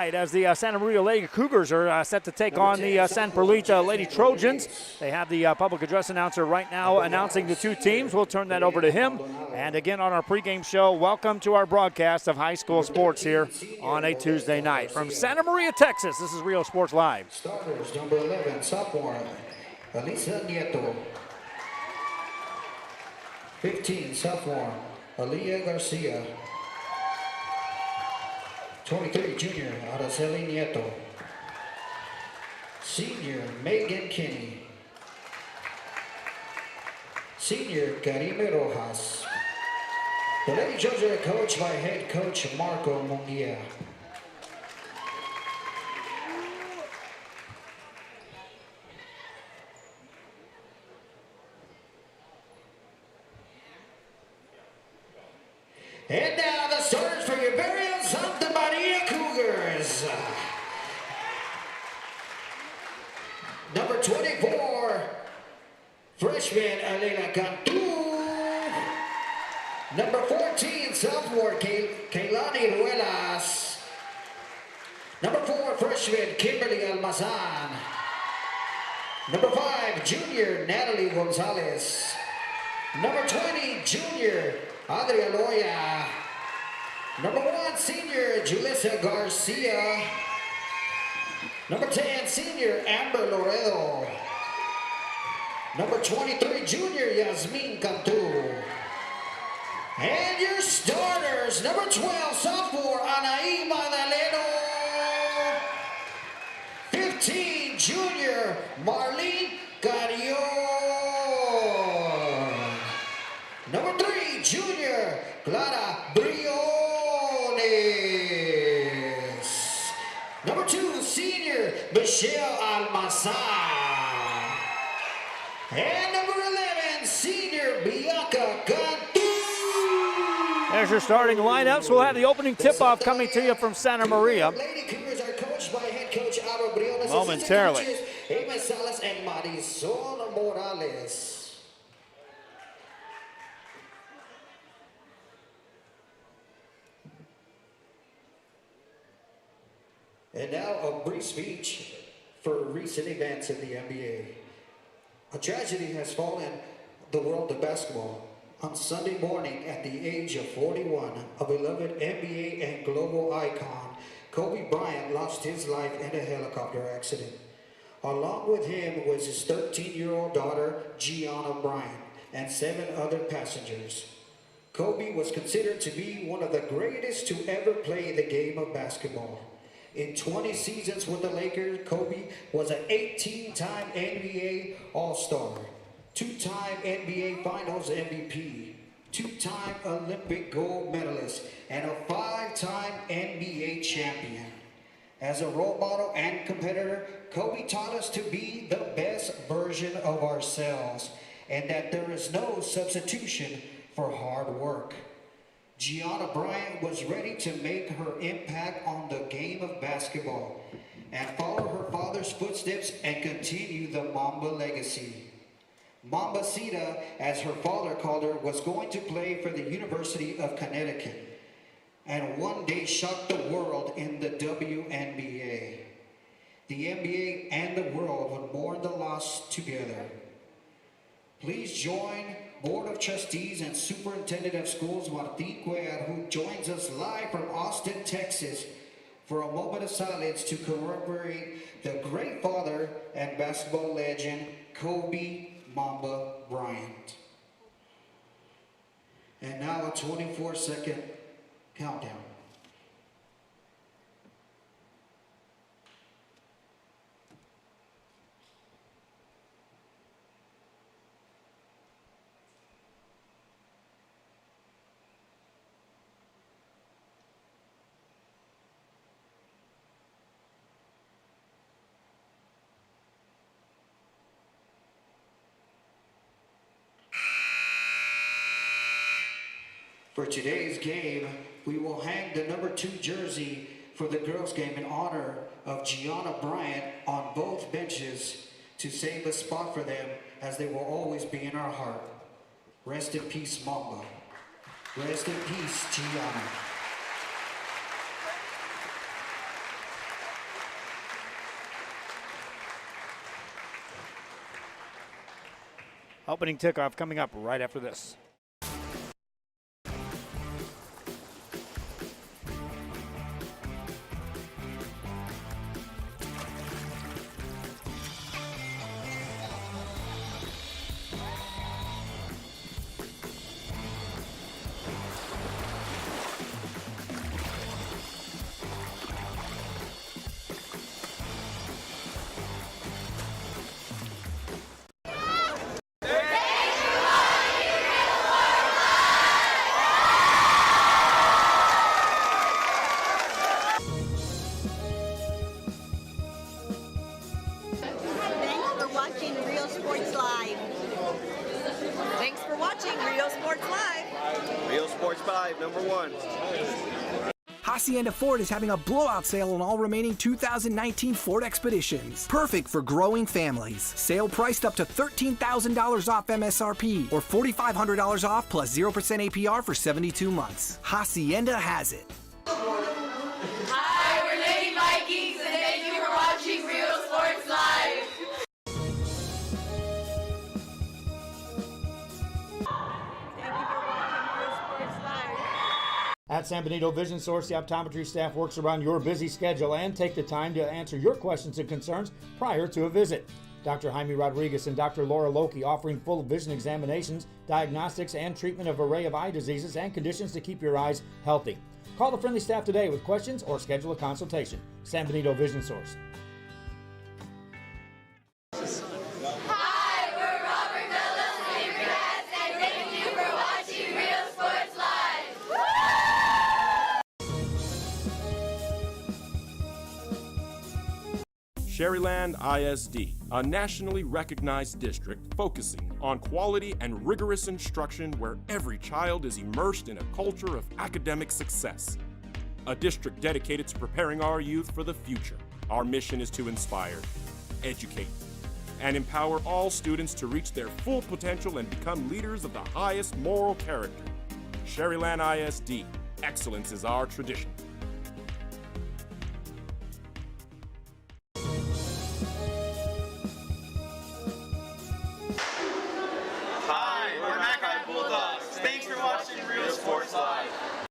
As the Santa Maria Lady Cougars are set to take on the San Perlita Lady Trojans. They have the public address announcer right now announcing the two teams. We'll turn that over to him. And again on our pregame show, welcome to our broadcast of high school sports here on a Tuesday night. From Santa Maria, Texas, this is Rio Sports Live. Starters, number 11, sophomore, Elisa Nieto. 15, sophomore, Aaliyah Garcia. 23, junior, Araceli Nieto. Senior, Megan Kinney. Senior, Karime Rojas. The Lady Trojans are coached by head coach Marco Munguia. And now the starters for your very own Santa Maria Cougars. Number 24, freshman Elena Cantu. Number 14, sophomore Kaylani Ruelas. Number 4, freshman Kimberly Almazan. Number 5, junior Natalie Gonzalez. Number 20, junior Adria Loya. Number 1, senior Julissa Garcia. Number 10, senior Amber Loredo. Number 23, junior Yasmin Cantu. And your starters, number 12, sophomore Anaí Magdaleno. 15, junior Marlene Carrion. Number 3, junior Clara Briones. Number 2, senior Michelle Almazan. And number 11, senior Bianca Cantu. There's your starting lineups. We'll have the opening tip-off coming to you from Santa Maria Lady Cougars are coached by head coach Aro Briones. momentarily. Amy Salas and Marisol Morales. And now a brief speech for recent events in the NBA. A tragedy has fallen the world of basketball. On Sunday morning, at the age of 41, a beloved NBA and global icon, Kobe Bryant, lost his life in a helicopter accident. Along with him was his 13-year-old daughter, Gianna Bryant, and 7 other passengers. Kobe was considered to be one of the greatest to ever play the game of basketball. In 20 seasons with the Lakers, Kobe was an 18-time NBA All-Star, 2-time NBA Finals MVP, 2-time Olympic gold medalist, and a 5-time NBA champion. As a role model and competitor, Kobe taught us to be the best version of ourselves and that there is no substitution for hard work. Gianna Bryant was ready to make her impact on the game of basketball and follow her father's footsteps and continue the Mamba legacy. Mambacita, as her father called her, was going to play for the University of Connecticut and one day shock the world in the WNBA. The NBA and the world would mourn the loss together. Please join Board of Trustees and Superintendent of Schools Martin Cuellar, who joins us live from Austin, Texas, for a moment of silence to commemorate the great father and basketball legend, Kobe Mamba Bryant. And now a 24-second countdown. For today's game, we will hang the number 2 jersey for the girls' game in honor of Gianna Bryant on both benches to save a spot for them, as they will always be in our heart. Rest in peace, Mamba. Rest in peace, Gianna. Opening kickoff coming up right after this. Thanks for watching Real Sports Live. Real Sports 5, number 1. Hacienda Ford is having a blowout sale on all remaining 2019 Ford Expeditions. Perfect for growing families. Sale priced up to $13,000 off MSRP or $4,500 off plus 0% APR for 72 months. Hacienda has it. Hi, we're Lady Vikings, and thank you for watching Real Sports Live. At San Benito Vision Source, the optometry staff works around your busy schedule and take the time to answer your questions and concerns prior to a visit. Dr. Jaime Rodriguez and Dr. Laura Loki offering full vision examinations, diagnostics, and treatment of an array of eye diseases and conditions to keep your eyes healthy. Call the friendly staff today with questions or schedule a consultation. San Benito Vision Source. Hi, we're Robert Bella's favorite cats, and thank you for watching Real Sports Live. Sherryland ISD, a nationally recognized district focusing on quality and rigorous instruction where every child is immersed in a culture of academic success. A district dedicated to preparing our youth for the future. Our mission is to inspire, educate, and empower all students to reach their full potential and become leaders of the highest moral character. Sherryland ISD, excellence is our tradition.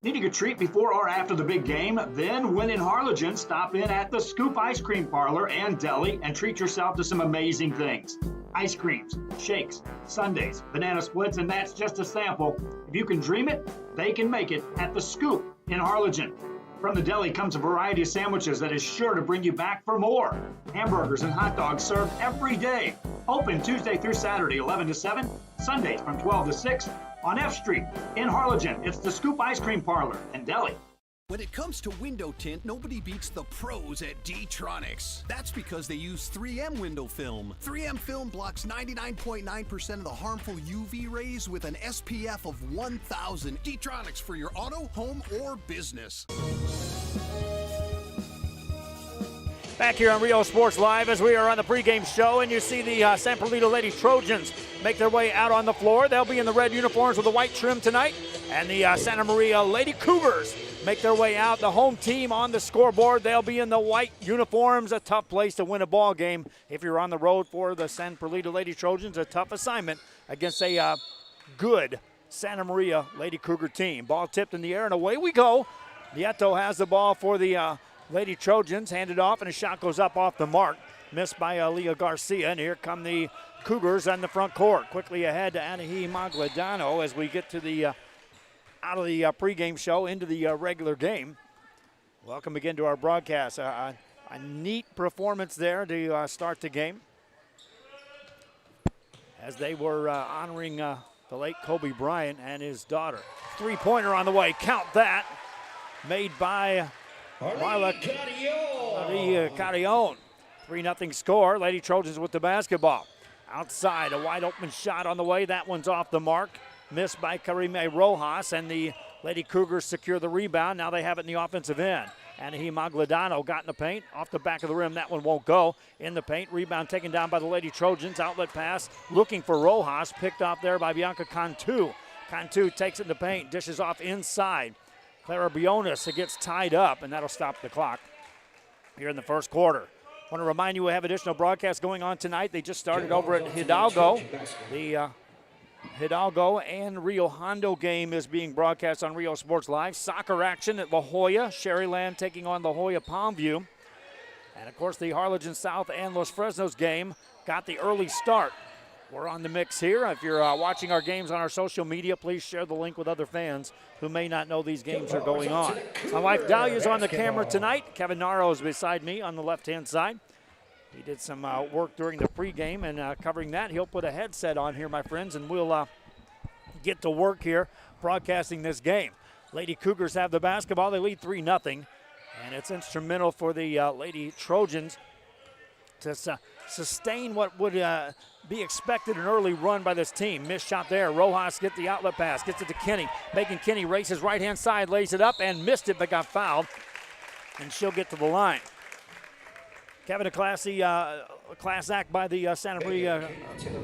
Needing a treat before or after the big game? Then, when in Harlingen, stop in at the Scoop Ice Cream Parlor and Deli and treat yourself to some amazing things. Ice creams, shakes, sundaes, banana splits, and that's just a sample. If you can dream it, they can make it at the Scoop in Harlingen. From the deli comes a variety of sandwiches that is sure to bring you back for more. Hamburgers and hot dogs served every day. Open Tuesday through Saturday, 11 to 7, Sundays from 12 to 6. On F Street in Harlingen, it's the Scoop Ice Cream Parlor and Deli. When it comes to window tint, nobody beats the pros at D-Tronics. That's because they use 3M window film. 3M film blocks 99.9% of the harmful UV rays with an SPF of 1000. D-Tronics for your auto, home, or business. Back here on Rio Sports Live as we are on the pregame show, and you see the San Perlita Lady Trojans make their way out on the floor. They'll be in the red uniforms with the white trim tonight, and the Santa Maria Lady Cougars make their way out. The home team on the scoreboard, they'll be in the white uniforms. A tough place to win a ball game if you're on the road for the San Perlita Lady Trojans. A tough assignment against a good Santa Maria Lady Cougar team. Ball tipped in the air, and away we go. Nieto has the ball for the Lady Trojans, handed off, and a shot goes up off the mark. Missed by Leah Garcia, and here come the Cougars on the front court. Quickly ahead to Anahi Magladano as we get to the out of the pregame show into the regular game. Welcome again to our broadcast. A neat performance there to start the game as they were honoring the late Kobe Bryant and his daughter. Three-pointer on the way. Count that. Made by Marla Carrion. 3-0 score. Lady Trojans with the basketball. Outside, a wide open shot on the way. That one's off the mark. Missed by Karime Rojas, and the Lady Cougars secure the rebound. Now they have it in the offensive end. Anahi Magladano got in the paint. Off the back of the rim, that one won't go. In the paint, rebound taken down by the Lady Trojans. Outlet pass, looking for Rojas. Picked off there by Bianca Cantu. Cantu takes it in the paint, dishes off inside. Clara Bionis, it gets tied up, and that'll stop the clock here in the first quarter. I want to remind you we have additional broadcasts going on tonight. They just started over at Hidalgo. The Hidalgo and Rio Hondo game is being broadcast on Rio Sports Live. Soccer action at La Jolla. Sherryland taking on La Jolla Palmview. And, of course, the Harlingen South and Los Fresnos game got the early start. We're on the mix here. If you're watching our games on our social media, please share the link with other fans who may not know these games are going on. My wife Dahlia's on the camera tonight. Kevin Naro is beside me on the left-hand side. He did some work during the pregame, and covering that, he'll put a headset on here, my friends, and we'll get to work here broadcasting this game. Lady Cougars have the basketball. They lead 3-0, and it's instrumental for the Lady Trojans to sustain what would be expected an early run by this team. Missed shot there. Rojas gets the outlet pass, gets it to Kinney. Megan Kinney races right-hand side, lays it up, and missed it, but got fouled, and she'll get to the line. Kevin, a class act by the Santa Maria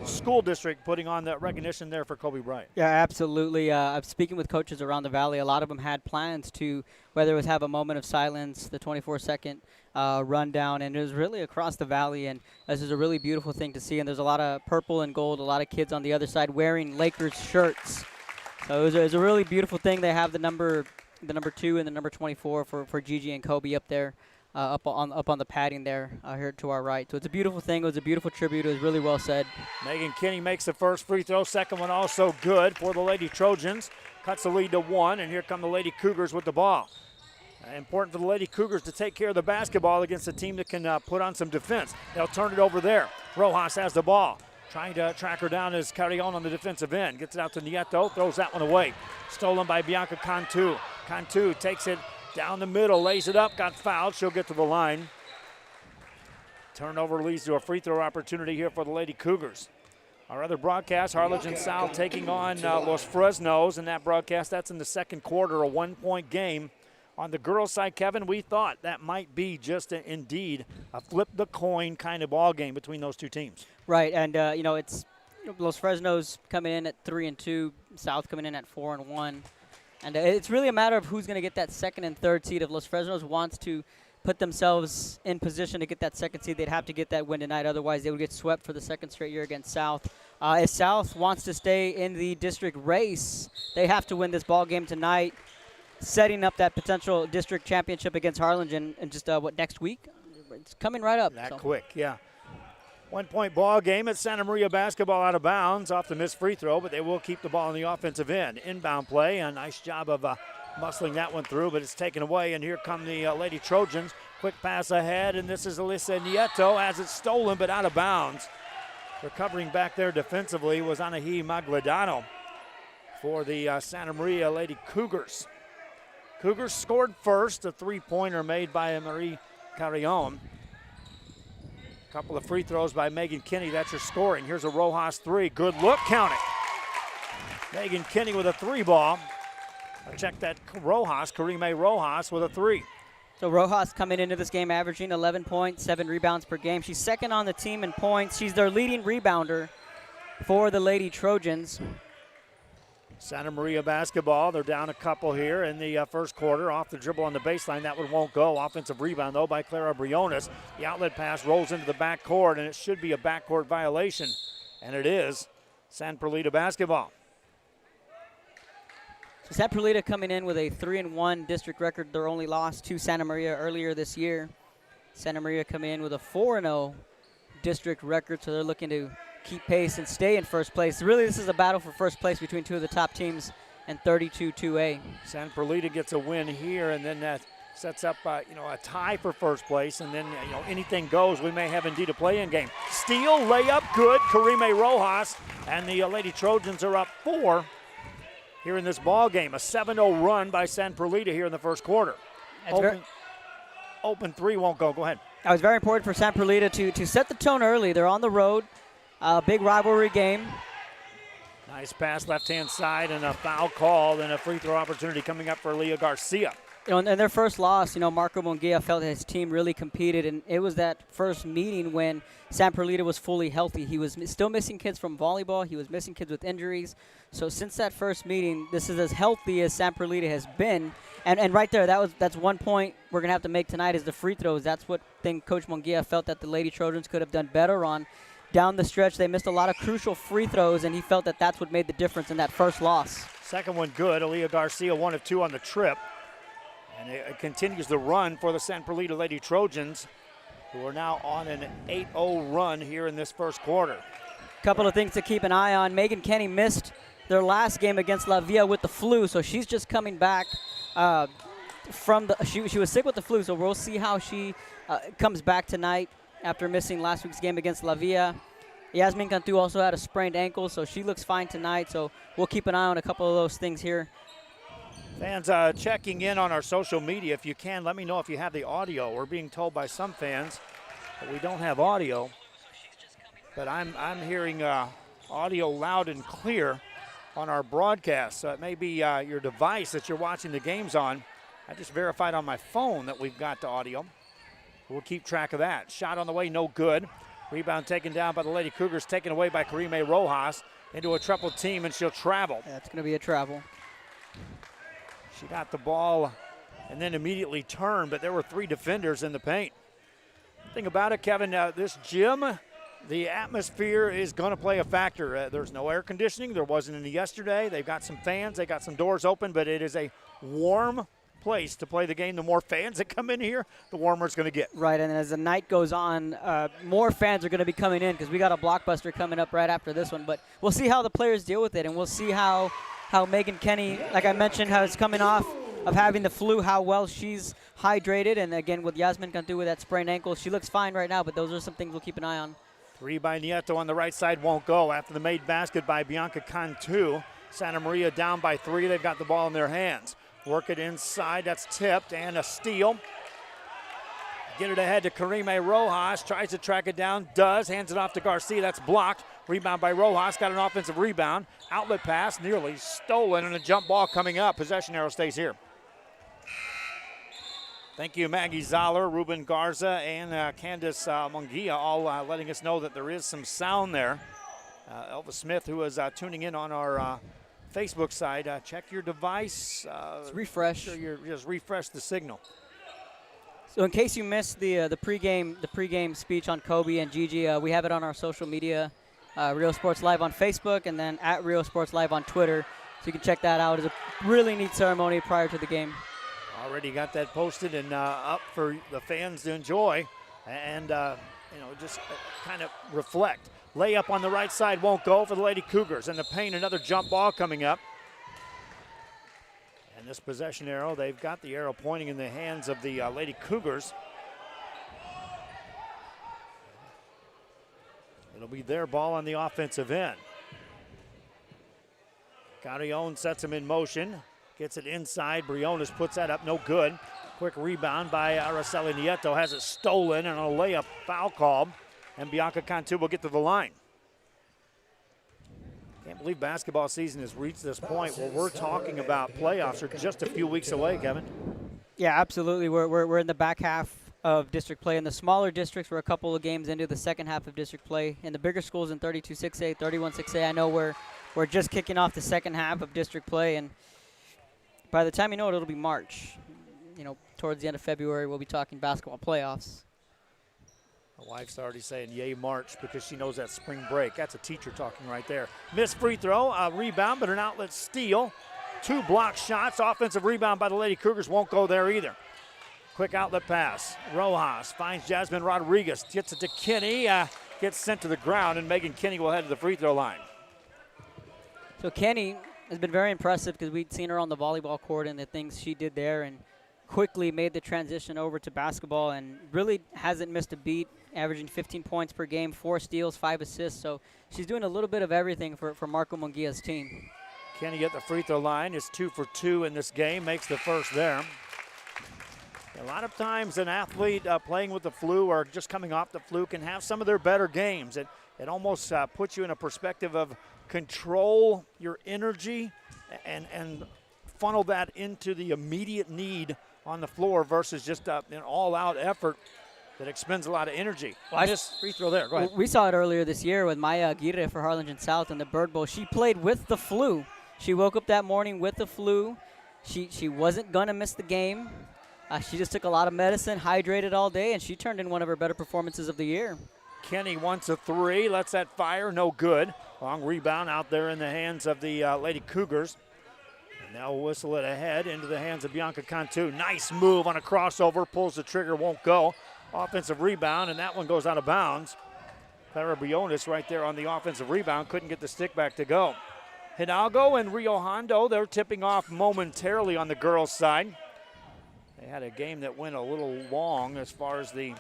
School District putting on that recognition there for Kobe Bryant. Yeah, absolutely. I'm speaking with coaches around the valley. A lot of them had plans to, whether it was have a moment of silence, the 24-second rundown, and it was really across the valley, and this is a really beautiful thing to see. And there's a lot of purple and gold, a lot of kids on the other side wearing Lakers shirts. So it was a really beautiful thing. They have the number 2 and the number 24 for Gigi and Kobe up there. Up on the padding there here to our right. So it's a beautiful thing. It was a beautiful tribute. It was really well said. Megan Kinney makes the first free throw. Second one also good for the Lady Trojans. Cuts the lead to 1, and here come the Lady Cougars with the ball. Important for the Lady Cougars to take care of the basketball against a team that can put on some defense. They'll turn it over there. Rojas has the ball. Trying to track her down is Carrion on the defensive end. Gets it out to Nieto. Throws that one away. Stolen by Bianca Cantu. Cantu takes it down the middle, lays it up, got fouled. She'll get to the line. Turnover leads to a free throw opportunity here for the Lady Cougars. Our other broadcast, Harlingen South taking on Los Fresnos, and that broadcast, that's in the second quarter, a 1-point game. On the girls' side, Kevin, we thought that might be just indeed a flip the coin kind of ball game between those two teams. Right, and it's Los Fresnos coming in at 3-2, South coming in at 4-1. And it's really a matter of who's going to get that second and third seed. If Los Fresnos wants to put themselves in position to get that second seed, they'd have to get that win tonight. Otherwise, they would get swept for the second straight year against South. If South wants to stay in the district race, they have to win this ball game tonight, setting up that potential district championship against Harlingen in just, next week? It's coming right up. That quick, yeah. 1-point ball game at Santa Maria basketball out of bounds off the missed free throw, but they will keep the ball on the offensive end. Inbound play, a nice job of muscling that one through, but it's taken away, and here come the Lady Trojans. Quick pass ahead, and this is Alyssa Nieto as it's stolen but out of bounds. Recovering back there defensively was Anahi Magladano for the Santa Maria Lady Cougars. Cougars scored first, a three-pointer made by Marie Carrion. Couple of free throws by Megan Kinney. That's her scoring. Here's a Rojas three. Good look. Count it. Megan Kinney with a three ball. Check that Rojas, Karime Rojas with a three. So Rojas coming into this game averaging 11 points, 7 rebounds per game. She's second on the team in points. She's their leading rebounder for the Lady Trojans. Santa Maria basketball. They're down a couple here in the first quarter. Off the dribble on the baseline. That one won't go. Offensive rebound, though, by Clara Briones. The outlet pass rolls into the backcourt, and it should be a backcourt violation. And it is. San Perlita basketball. So San Perlita coming in with a 3-1 district record. Their only loss to Santa Maria earlier this year. Santa Maria coming in with a 4-0 district record, so they're looking to keep pace and stay in first place. Really, this is a battle for first place between two of the top teams and 32-2A. San Perlita gets a win here, and then that sets up a tie for first place, and then anything goes. We may have indeed a play-in game. Steal, layup, good. Karime Rojas, and the Lady Trojans are up 4 here in this ball game. A 7-0 run by San Perlita here in the first quarter. Open three won't go. Go ahead. That was very important for San Perlita to set the tone early. They're on the road. Big rivalry game. Nice pass left-hand side and a foul called and a free throw opportunity coming up for Leah Garcia. In their first loss, Marco Munguia felt that his team really competed, and it was that first meeting when San Perlita was fully healthy. He was still missing kids from volleyball. He was missing kids with injuries. So since that first meeting, this is as healthy as San Perlita has been. And right there, that's 1 point we're going to have to make tonight is the free throws. That's what thing Coach Munguia felt that the Lady Trojans could have done better on. down the stretch, they missed a lot of crucial free throws, and he felt that that's what made the difference in that first loss. Second one good. Aaliyah Garcia 1 of 2 on the trip. And it continues the run for the San Perlita Lady Trojans, who are now on an 8-0 run here in this first quarter. Couple of things to keep an eye on. Megan Kenny missed their last game against La Villa with the flu, so she's just coming back from the. She was sick with the flu, so we'll see how she comes back tonight after missing last week's game against La Villa. Yasmin Cantu also had a sprained ankle, so she looks fine tonight. So we'll keep an eye on a couple of those things here. Fans checking in on our social media. If you can, let me know if you have the audio. We're being told by some fans that we don't have audio, but I'm hearing audio loud and clear on our broadcast. So it may be your device that you're watching the games on. I just verified on my phone that we've got the audio. We'll keep track of that. Shot on the way, no good. Rebound taken down by the Lady Cougars, taken away by Karime Rojas into a triple team, and she'll travel. That's going to be a travel. She got the ball and then immediately turned, but there were 3 defenders in the paint. The thing about it, Kevin, this gym, the atmosphere is going to play a factor. There's no air conditioning. There wasn't any yesterday. They've got some fans. They got some doors open, but it is a warm place to play the game. The more fans that come in here, the warmer it's going to get. Right, and as the night goes on, more fans are going to be coming in because we got a blockbuster coming up right after this one. But we'll see how the players deal with it, and we'll see how Megan Kenny, like I mentioned, how it's coming off of having the flu, how well she's hydrated. And again, with Yasmin Cantu with that sprained ankle, she looks fine right now, but those are some things we'll keep an eye on. 3 by Nieto on the right side won't go after the made basket by Bianca Cantu. Santa Maria down by 3. They've got the ball in their hands. Work it inside. That's tipped and a steal. Get it ahead to Karime Rojas. Tries to track it down. Does. Hands it off to Garcia. That's blocked. Rebound by Rojas. Got an offensive rebound. Outlet pass nearly stolen, and a jump ball coming up. Possession arrow stays here. Thank you, Maggie Zoller, Ruben Garza, and Candace Munguia, all letting us know that there is some sound there. Elva Smith, who is tuning in on our Facebook side, check your device. Refresh. Sure you just refresh the signal. So in case you missed the pregame speech on Kobe and Gigi, we have it on our social media, Real Sports Live on Facebook, and then at Real Sports Live on Twitter. So you can check that out. It's a really neat ceremony prior to the game. Already got that posted and up for the fans to enjoy, and just kind of reflect. Layup on the right side won't go for the Lady Cougars. In the paint, another jump ball coming up. And this possession arrow, they've got the arrow pointing in the hands of the Lady Cougars. It'll be their ball on the offensive end. Carrion sets him in motion. Gets it inside. Briones puts that up, no good. Quick rebound by Araceli Nieto. Has it stolen and a layup foul call. And Bianca Cantu will get to the line. Can't believe basketball season has reached this point where we're talking about playoffs are just a few weeks away, Kevin. Yeah, absolutely. We're in the back half of district play. In the smaller districts, we're a couple of games into the second half of district play. In the bigger schools in 32-6A, 31-6A, I know we're just kicking off the second half of district play, and by the time you know it, it'll be March. Towards the end of February, we'll be talking basketball playoffs. My wife's already saying yay March because she knows that spring break. That's a teacher talking right there. Missed free throw, a rebound, but an outlet steal. 2 block shots. Offensive rebound by the Lady Cougars won't go there either. Quick outlet pass. Rojas finds Jasmine Rodriguez. Gets it to Kinney. Gets sent to the ground, and Megan Kinney will head to the free throw line. So Kenny has been very impressive because we'd seen her on the volleyball court and the things she did there, and quickly made the transition over to basketball and really hasn't missed a beat, averaging 15 points per game, 4 steals, 5 assists. So she's doing a little bit of everything for Marco Munguia's team. Kenny at the free throw line is 2 for 2 in this game, makes the first there. A lot of times an athlete playing with the flu or just coming off the flu can have some of their better games. It almost puts you in a perspective of control your energy and funnel that into the immediate need on the floor versus just an all-out effort that expends a lot of energy. This free throw there. Go ahead. We saw it earlier this year with Maya Aguirre for Harlingen South in the Bird Bowl. She played with the flu. She woke up that morning with the flu. She wasn't going to miss the game. She just took a lot of medicine, hydrated all day, and she turned in one of her better performances of the year. Kinney wants a three, lets that fire, no good. Long rebound out there in the hands of the Lady Cougars. And they'll whistle it ahead into the hands of Bianca Cantu. Nice move on a crossover, pulls the trigger, won't go. Offensive rebound, and that one goes out of bounds. Clara Briones right there on the offensive rebound, couldn't get the stick back to go. Hidalgo and Rio Hondo, they're tipping off momentarily on the girls' side. They had a game that went a little long as far as the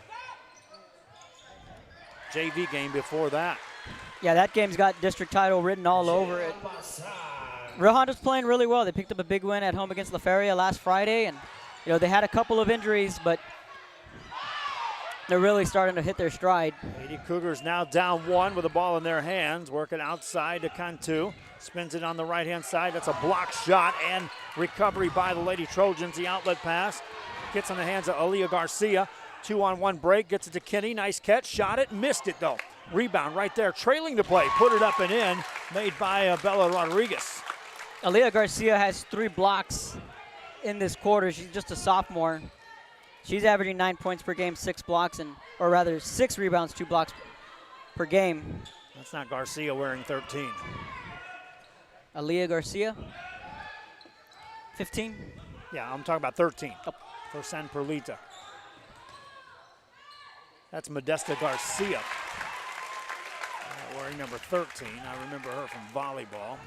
JV game before that. Yeah, that game's got district title written all over it. Rio Hondo's playing really well. They picked up a big win at home against La Feria last Friday, and they had a couple of injuries, but they're really starting to hit their stride. Lady Cougars now down one with the ball in their hands, working outside to Cantu. Spins it on the right-hand side. That's a block shot and recovery by the Lady Trojans. The outlet pass gets on the hands of Aaliyah Garcia. 2-on-1 break, gets it to Kinney. Nice catch, shot it, missed it though. Rebound right there, trailing the play, put it up and in, made by Bella Rodriguez. Aaliyah Garcia has 3 blocks in this quarter. She's just a sophomore. She's averaging 9 points per game, 6 blocks, or rather 6 rebounds, 2 blocks per game. That's not Garcia wearing 13. Aaliyah Garcia, 15? Yeah, I'm talking about 13 for San Perlita. That's Modesta Garcia, wearing number 13. I remember her from volleyball.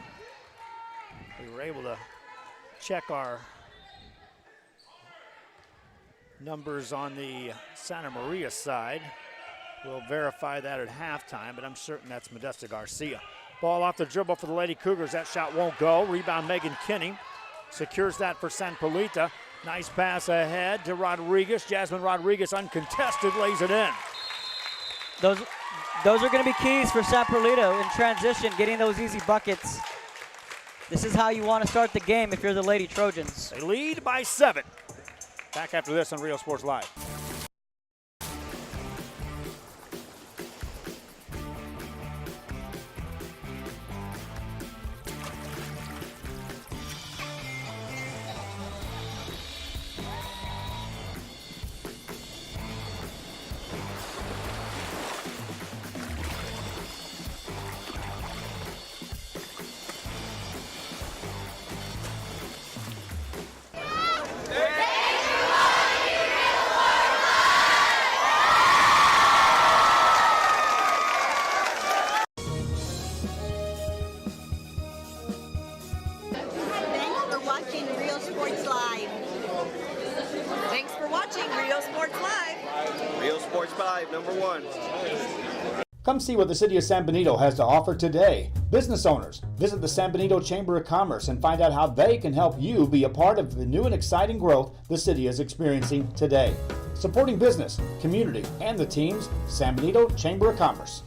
We were able to check our numbers on the Santa Maria side. We'll verify that at halftime, but I'm certain that's Modesta Garcia. Ball off the dribble for the Lady Cougars. That shot won't go. Rebound Megan Kinney. Secures that for San Perlita. Nice pass ahead to Rodriguez. Jasmine Rodriguez uncontested, lays it in. Those are going to be keys for San Perlita in transition, getting those easy buckets. This is how you want to start the game if you're the Lady Trojans. They lead by 7. Back after this on Rio Sports Live. Come see what the City of San Benito has to offer today. Business owners, visit the San Benito Chamber of Commerce and find out how they can help you be a part of the new and exciting growth the city is experiencing today. Supporting business, community, and the teams, San Benito Chamber of Commerce.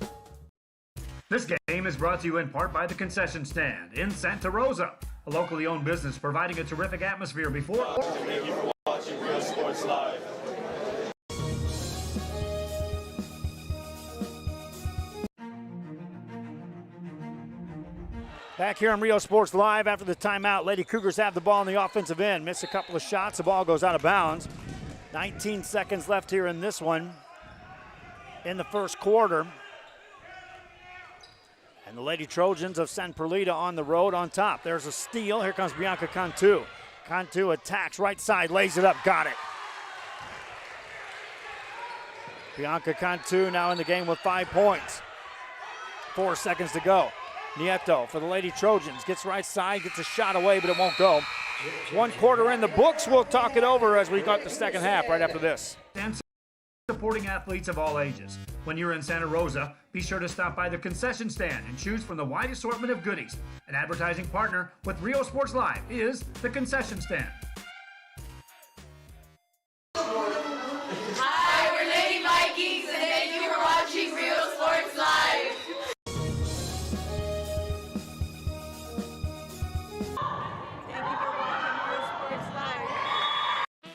This game is brought to you in part by the Concession Stand in Santa Rosa, a locally owned business providing a terrific atmosphere before. Thank you for watching Rio Sports Live. Back here on Rio Sports Live after the timeout. Lady Cougars have the ball on the offensive end. Miss a couple of shots. The ball goes out of bounds. 19 seconds left here in this one in the first quarter. And the Lady Trojans of San Perlita on the road on top. There's a steal. Here comes Bianca Cantu. Cantu attacks right side, lays it up, got it. Bianca Cantu now in the game with 5 points. 4 seconds to go. Nieto for the Lady Trojans, gets right side, gets a shot away, but it won't go. 1 quarter in the books. We'll talk it over as we got the second half right after this. And supporting athletes of all ages. When you're in Santa Rosa, be sure to stop by the Concession Stand and choose from the wide assortment of goodies. An advertising partner with Rio Sports Live is the Concession Stand. Hi, we're Lady Vikings, and thank you for watching Rio Sports Live.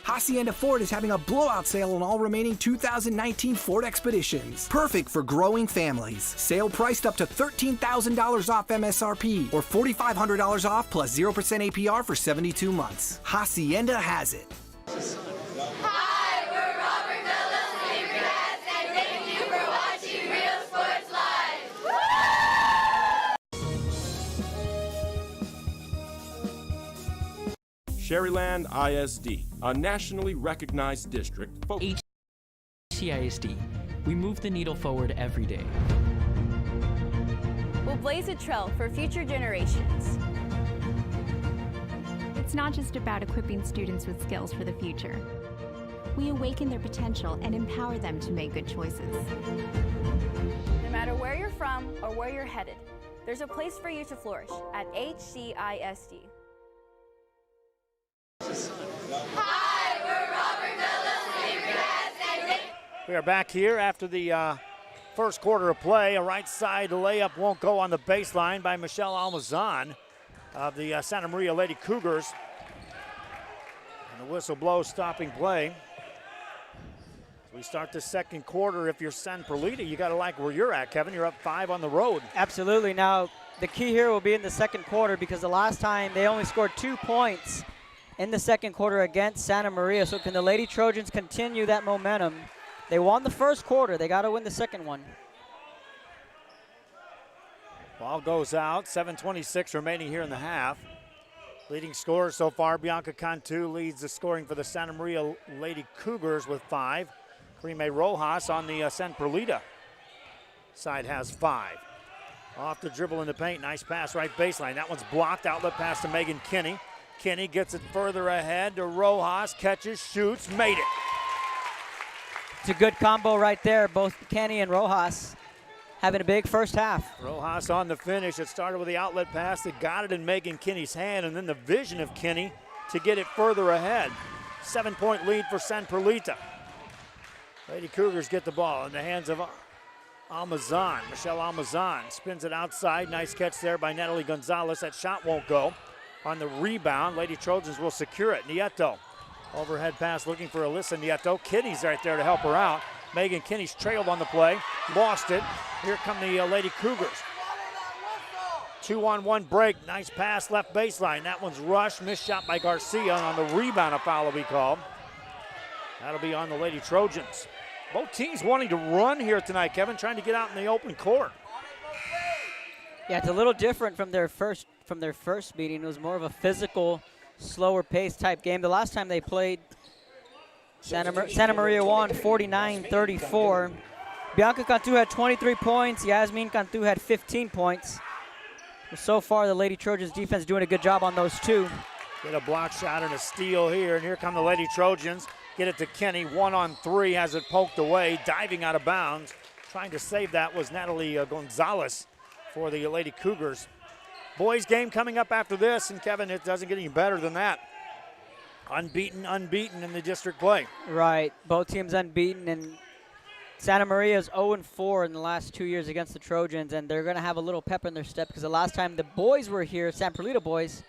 Hacienda Ford is having a blowout sale on all remaining 2019 Ford Expeditions. Perfect for growing families. Sale priced up to $13,000 off MSRP or $4,500 off plus 0% APR for 72 months. Hacienda has it. Hi, we're Robert Bella's favorite cats, and thank you for watching Rio Sherryland ISD, a nationally recognized district focused. HCISD, we move the needle forward every day. We'll blaze a trail for future generations. It's not just about equipping students with skills for the future. We awaken their potential and empower them to make good choices. No matter where you're from or where you're headed, there's a place for you to flourish at HCISD. Hi, we're Robert Miller's favorite cats and We are back here after the first quarter of play. A right side layup won't go on the baseline by Michelle Almazan of the Santa Maria Lady Cougars. And the whistle blows, stopping play. As we start the second quarter, if you're San Perlita, you got to like where you're at, Kevin. You're up 5 on the road. Absolutely. Now, the key here will be in the second quarter because the last time they only scored 2 points in the second quarter against Santa Maria. So can the Lady Trojans continue that momentum? They won the first quarter. They got to win the second one. Ball goes out. 7:26 remaining here in the half. Leading scorer so far, Bianca Cantu leads the scoring for the Santa Maria Lady Cougars with 5. Prime Rojas on the San Perlita side has 5. Off the dribble in the paint. Nice pass right baseline. That one's blocked. Outlet pass to Megan Kinney. Kinney gets it further ahead to Rojas. Catches, shoots, made it. It's a good combo right there. Both Kenny and Rojas having a big first half. Rojas on the finish. It started with the outlet pass that got it in Megan Kinney's hand, and then the vision of Kinney to get it further ahead. 7-point lead for San Perlita. Lady Cougars get the ball in the hands of Almazan. Michelle Almazan spins it outside. Nice catch there by Natalie Gonzalez. That shot won't go. On the rebound, Lady Trojans will secure it. Nieto, overhead pass looking for Alyssa Nieto. Kinney's right there to help her out. Megan Kinney's trailed on the play, lost it. Here come the Lady Cougars. 2-on-1 break, nice pass left baseline. That one's rushed, missed shot by Garcia. On the rebound, a foul will be called. That'll be on the Lady Trojans. Both teams wanting to run here tonight, Kevin, trying to get out in the open court. Yeah, it's a little different from their first meeting. It was more of a physical, slower pace type game. The last time they played, Santa Maria won 49-34. Bianca Cantu had 23 points. Yasmin Cantu had 15 points. So far, the Lady Trojans defense doing a good job on those two. Get a block shot and a steal here, and here come the Lady Trojans. Get it to Kenny, 1-on-3, has it poked away, diving out of bounds. Trying to save that was Natalie Gonzalez for the Lady Cougars. Boys game coming up after this, and Kevin, it doesn't get any better than that. Unbeaten in the district play. Right, both teams unbeaten, and Santa Maria is 0-4 in the last 2 years against the Trojans, and they're going to have a little pep in their step because the last time the boys were here, San Perlita boys,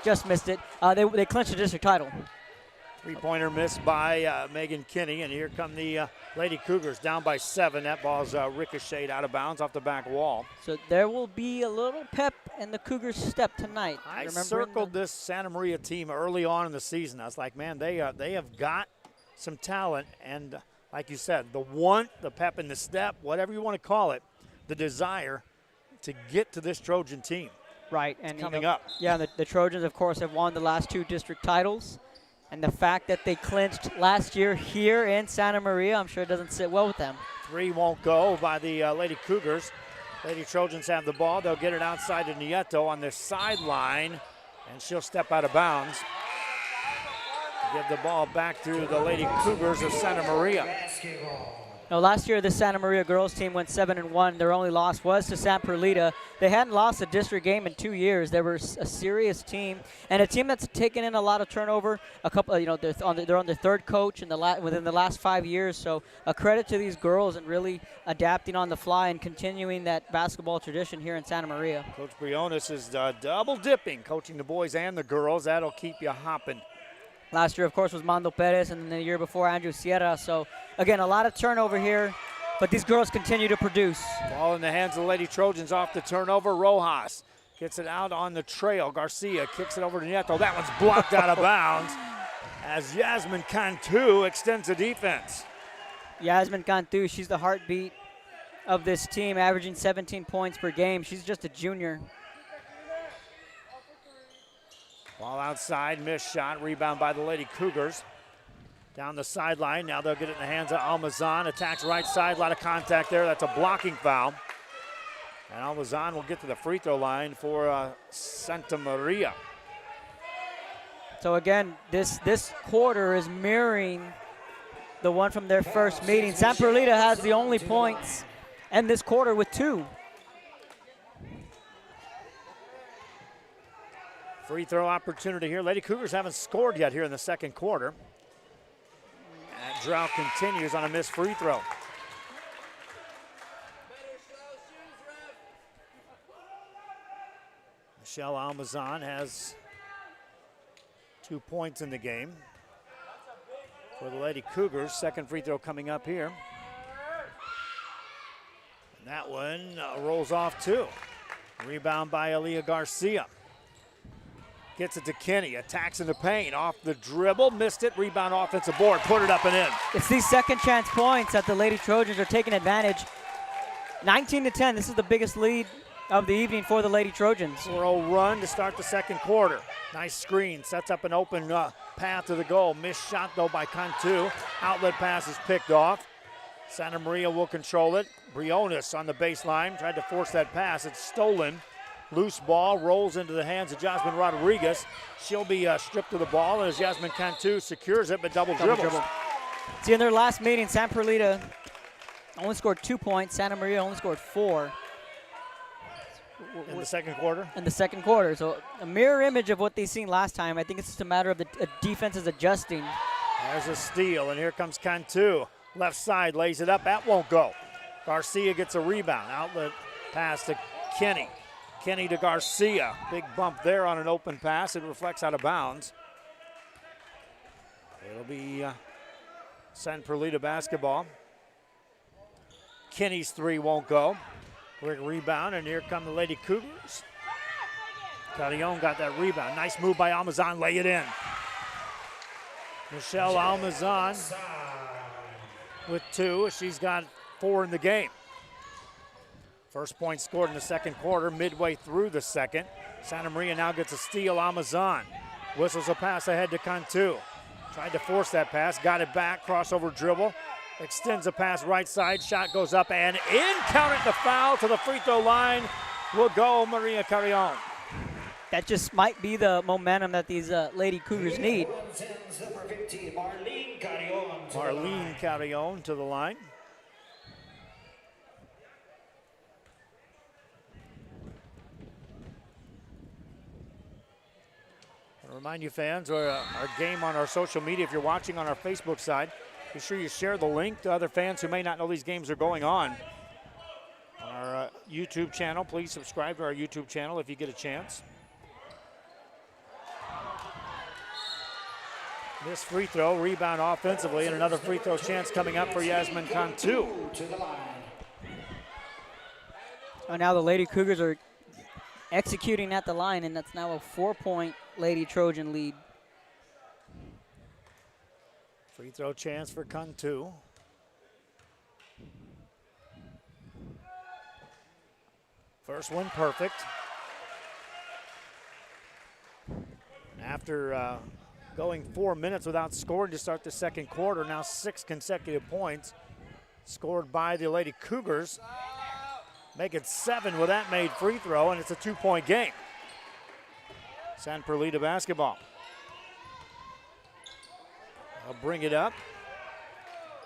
just missed it. They clinched the district title. Three-pointer missed by Megan Kinney, and here come the Lady Cougars down by 7. That ball's ricocheted out of bounds off the back wall. So there will be a little pep in the Cougars' step tonight. I circled this Santa Maria team early on in the season. I was like, man, they have got some talent, and like you said, the want, the pep in the step, whatever you want to call it, the desire to get to this Trojan team. Right, and coming up. Yeah, the Trojans, of course, have won the last 2 district titles. And the fact that they clinched last year here in Santa Maria, I'm sure it doesn't sit well with them. 3 won't go by the Lady Cougars. Lady Trojans have the ball. They'll get it outside to Nieto on the sideline, and she'll step out of bounds. Give the ball back to the Lady Cougars of Santa Maria. No, last year the Santa Maria girls team went 7-1. Their only loss was to San Perlita. They hadn't lost a district game in 2 years. They were a serious team and a team that's taken in a lot of turnover. A couple, they're on their 3rd coach within the last 5 years. So a credit to these girls and really adapting on the fly and continuing that basketball tradition here in Santa Maria. Coach Briones is double dipping, coaching the boys and the girls. That'll keep you hopping. Last year, of course, was Mando Perez, and then the year before, Andrew Sierra. So, again, a lot of turnover here, but these girls continue to produce. Ball in the hands of the Lady Trojans off the turnover. Rojas gets it out on the trail. Garcia kicks it over to Nieto. That one's blocked out of bounds as Yasmin Cantu extends the defense. Yasmin Cantu, she's the heartbeat of this team, averaging 17 points per game. She's just a junior. Ball outside, missed shot, rebound by the Lady Cougars. Down the sideline, now they'll get it in the hands of Almazan. Attacks right side, a lot of contact there. That's a blocking foul. And Almazan will get to the free throw line for Santa Maria. So again, this quarter is mirroring the one from their first meeting. San Perlita has the only points in this quarter with 2. Free throw opportunity here. Lady Cougars haven't scored yet here in the second quarter. That drought continues on a missed free throw. Michelle Almazan has 2 points in the game for the Lady Cougars. Second free throw coming up here. And that one rolls off too. Rebound by Aaliyah Garcia. Gets it to Kinney, attacks in the paint, off the dribble, missed it, rebound offensive board, put it up and in. It's these second chance points that the Lady Trojans are taking advantage. 19-10, this is the biggest lead of the evening for the Lady Trojans. 4-0 run to start the second quarter. Nice screen, sets up an open path to the goal. Missed shot though by Cantu. Outlet pass is picked off. Santa Maria will control it. Briones on the baseline, tried to force that pass, it's stolen. Loose ball rolls into the hands of Jasmine Rodriguez. She'll be stripped of the ball as Jasmine Cantu secures it, but double dribbles. See, in their last meeting, San Perlita only scored 2 points. Santa Maria only scored 4. In the second quarter? In the second quarter. So a mirror image of what they seen last time. I think it's just a matter of the defense is adjusting. There's a steal, and here comes Cantu. Left side, lays it up. That won't go. Garcia gets a rebound. Outlet pass to Kinney. Kinney to Garcia. Big bump there on an open pass. It reflects out of bounds. It'll be San Perlita basketball. Kinney's 3 won't go. Quick rebound, and here come the Lady Cougars. Carrion got that rebound. Nice move by Almazan. Lay it in. Michelle Almazan with 2. She's got 4 in the game. First point scored in the second quarter, midway through the second. Santa Maria now gets a steal. Almazan whistles a pass ahead to Cantu. Tried to force that pass, got it back, crossover dribble. Extends a pass right side, shot goes up and in. Counting the foul to the free throw line will go Maria Carrion. That just might be the momentum that these Lady Cougars need. Marlene Carrion to the line. Remind you fans, our game on our social media, if you're watching on our Facebook side, be sure you share the link to other fans who may not know these games are going on. On our YouTube channel, please subscribe to our YouTube channel if you get a chance. This free throw, rebound offensively, and another free throw chance coming up for Yasmin Cantu. Oh, now the Lady Cougars are executing at the line, and that's now a 4-point Lady Trojan lead. Free throw chance for Cantu. First one perfect. After going 4 minutes without scoring to start the second quarter, now 6 consecutive points scored by the Lady Cougars. Make it 7 with that made free throw, and it's a 2-point game. San Perlita basketball. They'll bring it up.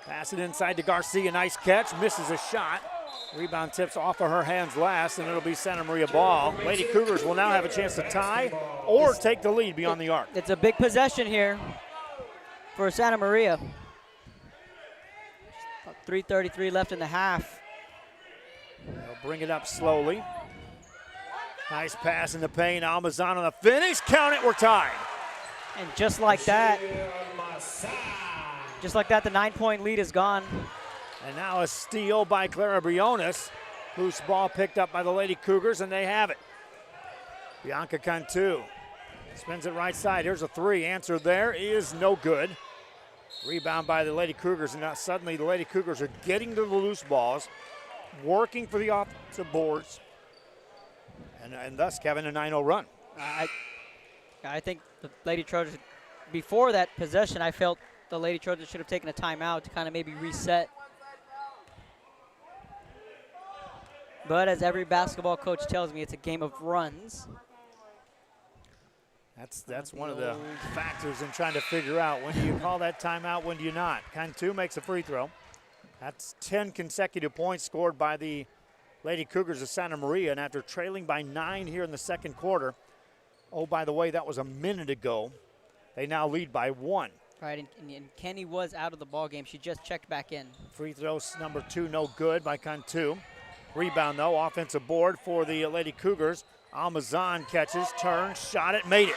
Pass it inside to Garcia. Nice catch. Misses a shot. Rebound tips off of her hands last, and it'll be Santa Maria ball. Lady Cougars will now have a chance to tie or take the lead beyond the arc. It's a big possession here for Santa Maria. 3:33 left in the half. They'll bring it up slowly. Nice pass in the paint. Almazan on the finish. Count it, we're tied. And just like that, the 9-point lead is gone. And now a steal by Clara Briones. Loose ball picked up by the Lady Cougars, and they have it. Bianca Cantu spins it right side. Here's a 3. Answer there is no good. Rebound by the Lady Cougars, and now suddenly the Lady Cougars are getting to the loose balls, working for the offensive boards, and thus, Kevin, a 9-0 run. I think the Lady Trojans, before that possession, I felt the Lady Trojans should have taken a timeout to kind of maybe reset. But as every basketball coach tells me, it's a game of runs. That's one of the factors in trying to figure out when do you call that timeout, when do you not. Cantu makes a free throw. That's 10 consecutive points scored by the Lady Cougars of Santa Maria, and after trailing by 9 here in the second quarter, oh, by the way, that was a minute ago, they now lead by 1. Right, and Kenny was out of the ball game. She just checked back in. Free throws number 2, no good by Cantu. Rebound, though, offensive board for the Lady Cougars. Almazan catches, turns, shot it, made it.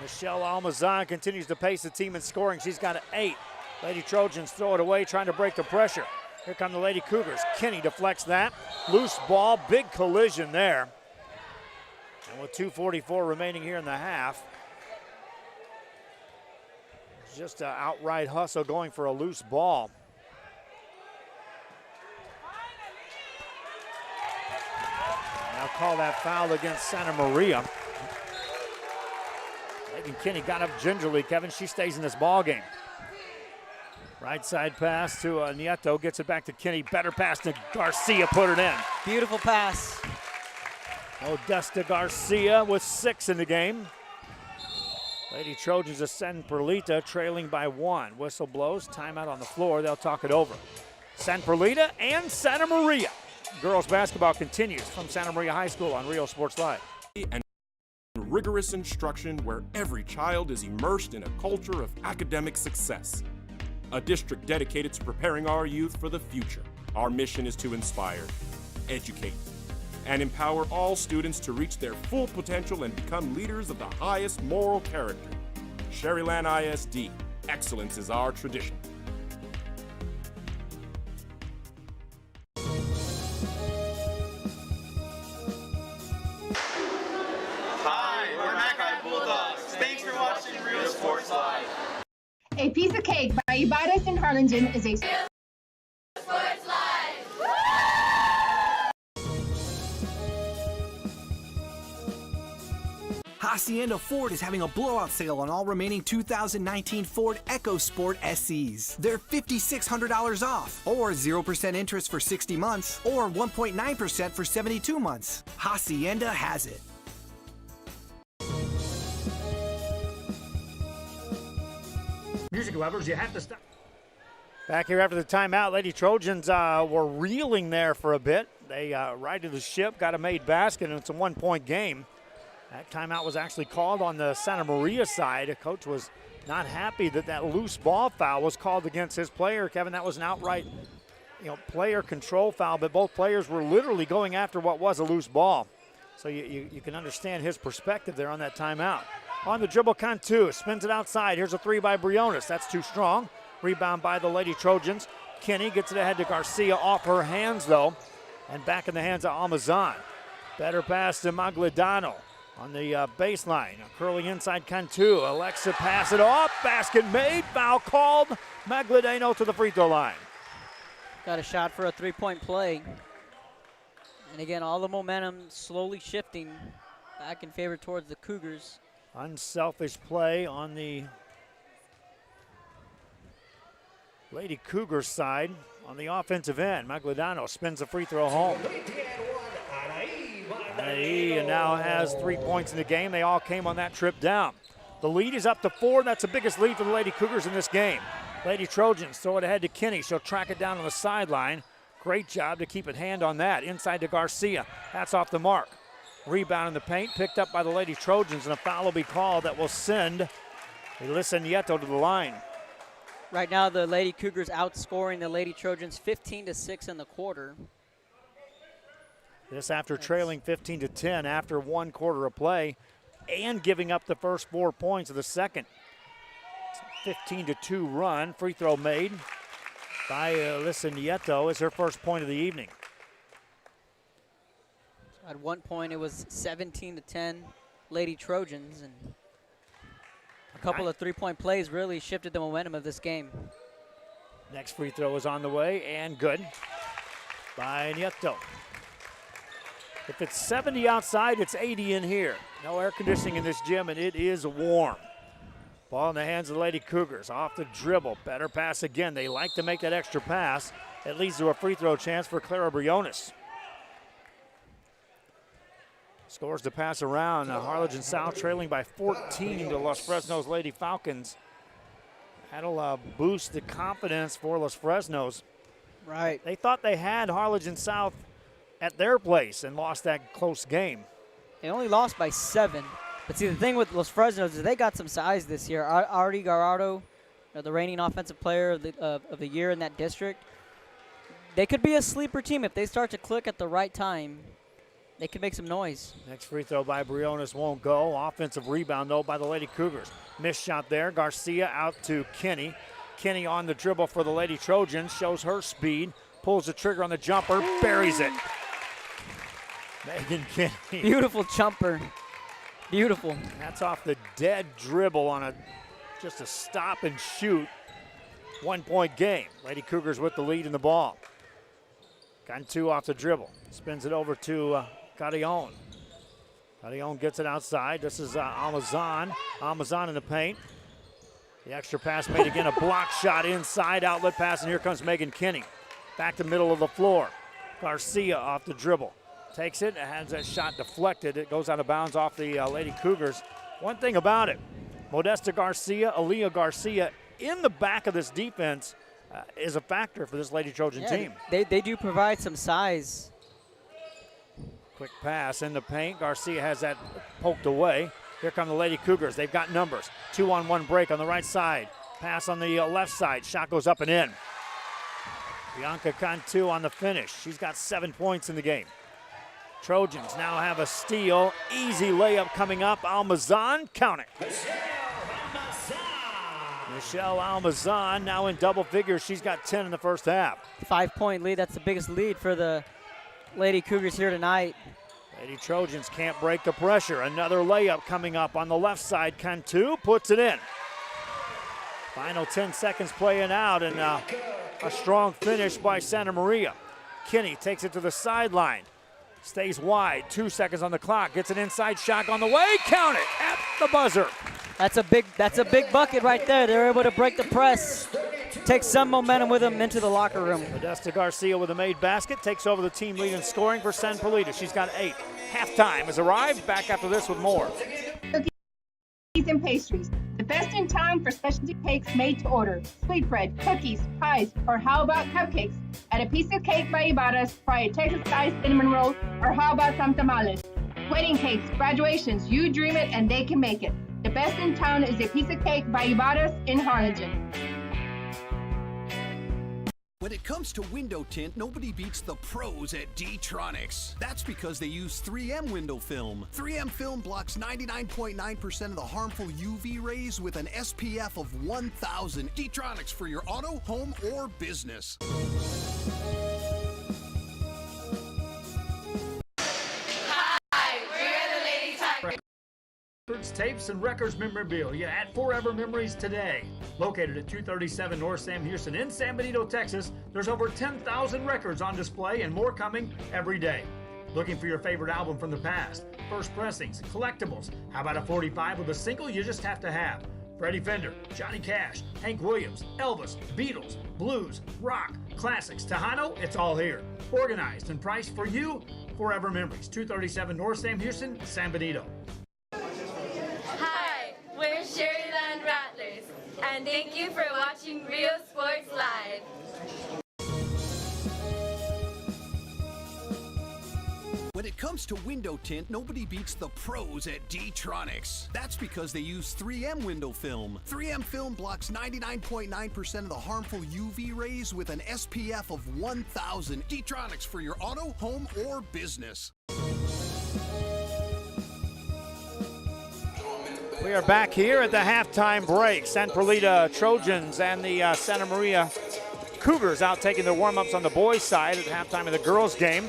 Michelle Almazan continues to pace the team in scoring. She's got an 8. Lady Trojans throw it away, trying to break the pressure. Here come the Lady Cougars. Kinney deflects that. Loose ball, big collision there. And with 2:44 remaining here in the half, just an outright hustle going for a loose ball. Now call that foul against Santa Maria. Megan Kinney got up gingerly, Kevin. She stays in this ball game. Right side pass to Nieto, gets it back to Kinney. Better pass to Garcia, put it in. Beautiful pass. Odesta Garcia with 6 in the game. Lady Trojans ascend Perlita, trailing by 1. Whistle blows, timeout on the floor. They'll talk it over. San Perlita and Santa Maria. Girls basketball continues from Santa Maria High School on Real Sports Live. And rigorous instruction where every child is immersed in a culture of academic success. A district dedicated to preparing our youth for the future. Our mission is to inspire, educate, and empower all students to reach their full potential and become leaders of the highest moral character. Sherryland ISD, excellence is our tradition. Hi, we're Mackay Bulldogs. Thanks for watching Real Sports Live. A piece of cake by Ibadas in Harlingen is a Real Sports Live. Hacienda Ford is having a blowout sale on all remaining 2019 Ford EcoSport SEs. They're $5,600 off, or 0% interest for 60 months, or 1.9% for 72 months. Hacienda has it. Music lovers, you have to stop. Back here after the timeout, Lady Trojans were reeling there for a bit. They righted the ship, got a made basket, and it's a 1-point game. That timeout was actually called on the Santa Maria side. The coach was not happy that loose ball foul was called against his player. Kevin, that was an outright player control foul, but both players were literally going after what was a loose ball. So you can understand his perspective there on that timeout. On the dribble, Cantu spins it outside. Here's a 3 by Briones. That's too strong. Rebound by the Lady Trojans. Kinney gets it ahead to Garcia, off her hands though, and back in the hands of Almazan. Better pass to Magladano on the baseline. Curling inside Cantu. Alexa pass it off. Basket made. Foul called. Magladano to the free throw line. Got a shot for a 3-point play. And again, all the momentum slowly shifting back in favor towards the Cougars. Unselfish play on the Lady Cougars side on the offensive end. Magladano spins the free throw home. And now has 3 points in the game. They all came on that trip down. The lead is up to 4. That's the biggest lead for the Lady Cougars in this game. Lady Trojans throw it ahead to Kinney. She'll track it down on the sideline. Great job to keep it hand on that. Inside to Garcia. That's off the mark. Rebound in the paint, picked up by the Lady Trojans, and a foul will be called that will send Elissa Nieto to the line. Right now, the Lady Cougars outscoring the Lady Trojans 15-6 in the quarter. This after trailing 15-10 after 1 quarter of play and giving up the first 4 points of the second. 15-2 run. Free throw made by Elissa Nieto is her first point of the evening. At one point, it was 17-10 Lady Trojans, and a couple of 3-point plays really shifted the momentum of this game. Next free throw is on the way, and good by Nieto. If it's 70 outside, it's 80 in here. No air conditioning in this gym, and it is warm. Ball in the hands of the Lady Cougars. Off the dribble. Better pass again. They like to make that extra pass. It leads to a free throw chance for Clara Briones. Scores to pass around. Harlingen South trailing by 14 to Los Fresnos Lady Falcons. That'll boost the confidence for Los Fresnos. Right. They thought they had Harlingen South at their place and lost that close game. They only lost by 7. But see, the thing with Los Fresnos is they got some size this year. Artie Garardo, the reigning offensive player of the year in that district. They could be a sleeper team if they start to click at the right time. They could make some noise. Next free throw by Briones won't go. Offensive rebound, though, by the Lady Cougars. Missed shot there. Garcia out to Kinney. Kinney on the dribble for the Lady Trojans. Shows her speed. Pulls the trigger on the jumper. Buries it. Megan Kinney. Beautiful jumper. Beautiful. That's off the dead dribble on just a stop and shoot. 1 point game. Lady Cougars with the lead in the ball. Cantu off the dribble. Spins it over to Carillon. Carillon gets it outside. This is Almazan. Almazan in the paint. The extra pass made again. A block shot inside. Outlet pass, and here comes Megan Kinney. Back to middle of the floor. Garcia off the dribble. Takes it and has that shot deflected. It goes out of bounds off the Lady Cougars. One thing about it, Modesta Garcia, Aaliyah Garcia in the back of this defense is a factor for this Lady Trojan team. They do provide some size. Quick pass in the paint. Garcia has that poked away. Here come the Lady Cougars. They've got numbers. 2-on-1 break on the right side. Pass on the left side. Shot goes up and in. Bianca Cantu on the finish. She's got 7 points in the game. Trojans now have a steal. Easy layup coming up. Almazan, count it. Michelle Almazan now in double figures. She's got 10 in the first half. 5 point lead. That's the biggest lead for the Lady Cougars here tonight. Lady Trojans can't break the pressure. Another layup coming up on the left side. Cantu puts it in. Final 10 seconds playing out, and a strong finish by Santa Maria. Kinney takes it to the sideline. Stays wide, 2 seconds on the clock. Gets an inside shot on the way. Count it at the buzzer. That's a big bucket right there. They're able to break the press. Take some momentum with them into the locker room. Modesta Garcia with a made basket. Takes over the team lead in scoring for San Perlita. She's got 8. Halftime has arrived. Back after this with more. Cookies and pastries. The best in town for specialty cakes made to order. Sweetbread, cookies, pies, or how about cupcakes? At a piece of cake by Ibarra's, try a Texas-style cinnamon roll, or how about some tamales? Wedding cakes, graduations, you dream it and they can make it. The best in town is a piece of cake by Ibarra's in Harlingen. When it comes to window tint, nobody beats the pros at D-Tronics. That's because they use 3M window film. 3M film blocks 99.9% of the harmful UV rays with an SPF of 1000. D-Tronics for your auto, home, or business. Hi, we're the Lady Tigers. Records, tapes, and records memorabilia at Forever Memories today. Located at 237 North Sam Houston in San Benito, Texas, there's over 10,000 records on display and more coming every day. Looking for your favorite album from the past? First pressings, collectibles. How about a 45 with a single you just have to have? Freddie Fender, Johnny Cash, Hank Williams, Elvis, Beatles, blues, rock, classics, Tejano, it's all here. Organized and priced for you. Forever Memories, 237 North Sam Houston, San Benito. Hi, we're Sherryland Rattlers, and thank you for watching Rio Sports Live. When it comes to window tint, nobody beats the pros at D-Tronics. That's because they use 3M window film. 3M film blocks 99.9% of the harmful UV rays with an SPF of 1000. D-Tronics for your auto, home, or business. We are back here at the halftime break. San Perlita Trojans and the Santa Maria Cougars out taking their warm-ups on the boys' side at the halftime of the girls' game.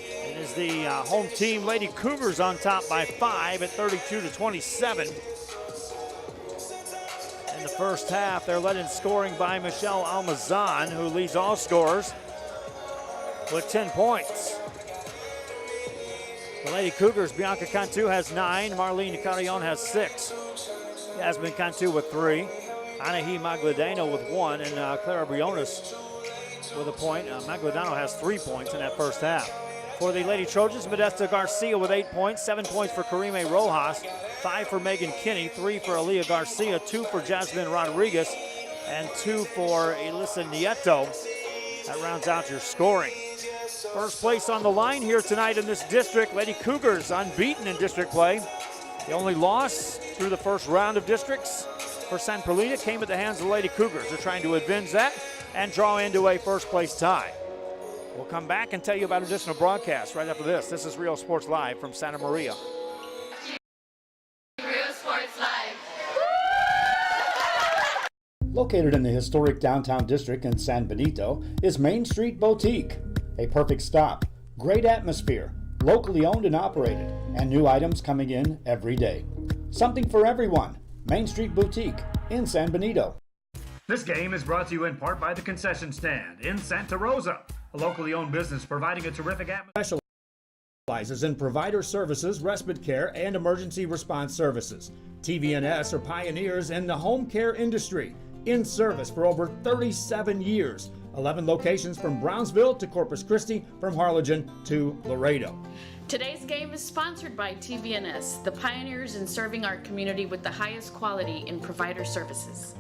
It is the home team, Lady Cougars, on top by 5 at 32-27. In the first half, they're led in scoring by Michelle Almazan, who leads all scorers with 10 points. The Lady Cougars, Bianca Cantu has 9. Marlene Carrion has 6. Jasmine Cantu with 3. Anahi Magladano with 1. And Clara Briones with a point. Magladano has 3 points in that first half. For the Lady Trojans, Modesta Garcia with 8 points. 7 points for Karime Rojas. 5 for Megan Kinney. 3 for Aaliyah Garcia. 2 for Jasmine Rodriguez. And 2 for Elisa Nieto. That rounds out your scoring. First place on the line here tonight in this district. Lady Cougars unbeaten in district play. The only loss through the first round of districts for San Perlita came at the hands of the Lady Cougars. They're trying to avenge that and draw into a first place tie. We'll come back and tell you about additional broadcasts right after this. This is Real Sports Live from Santa Maria. Real Sports Live. Located in the historic downtown district in San Benito is Main Street Boutique. A perfect stop, great atmosphere, locally owned and operated, and new items coming in every day. Something for everyone. Main Street Boutique in San Benito. This game is brought to you in part by the Concession Stand in Santa Rosa, a locally owned business providing a terrific atmosphere. Specializes in provider services, respite care, and emergency response services. TVNS are pioneers in the home care industry, in service for over 37 years. 11 locations from Brownsville to Corpus Christi, from Harlingen to Laredo. Today's game is sponsored by TVNS, the pioneers in serving our community with the highest quality in provider services.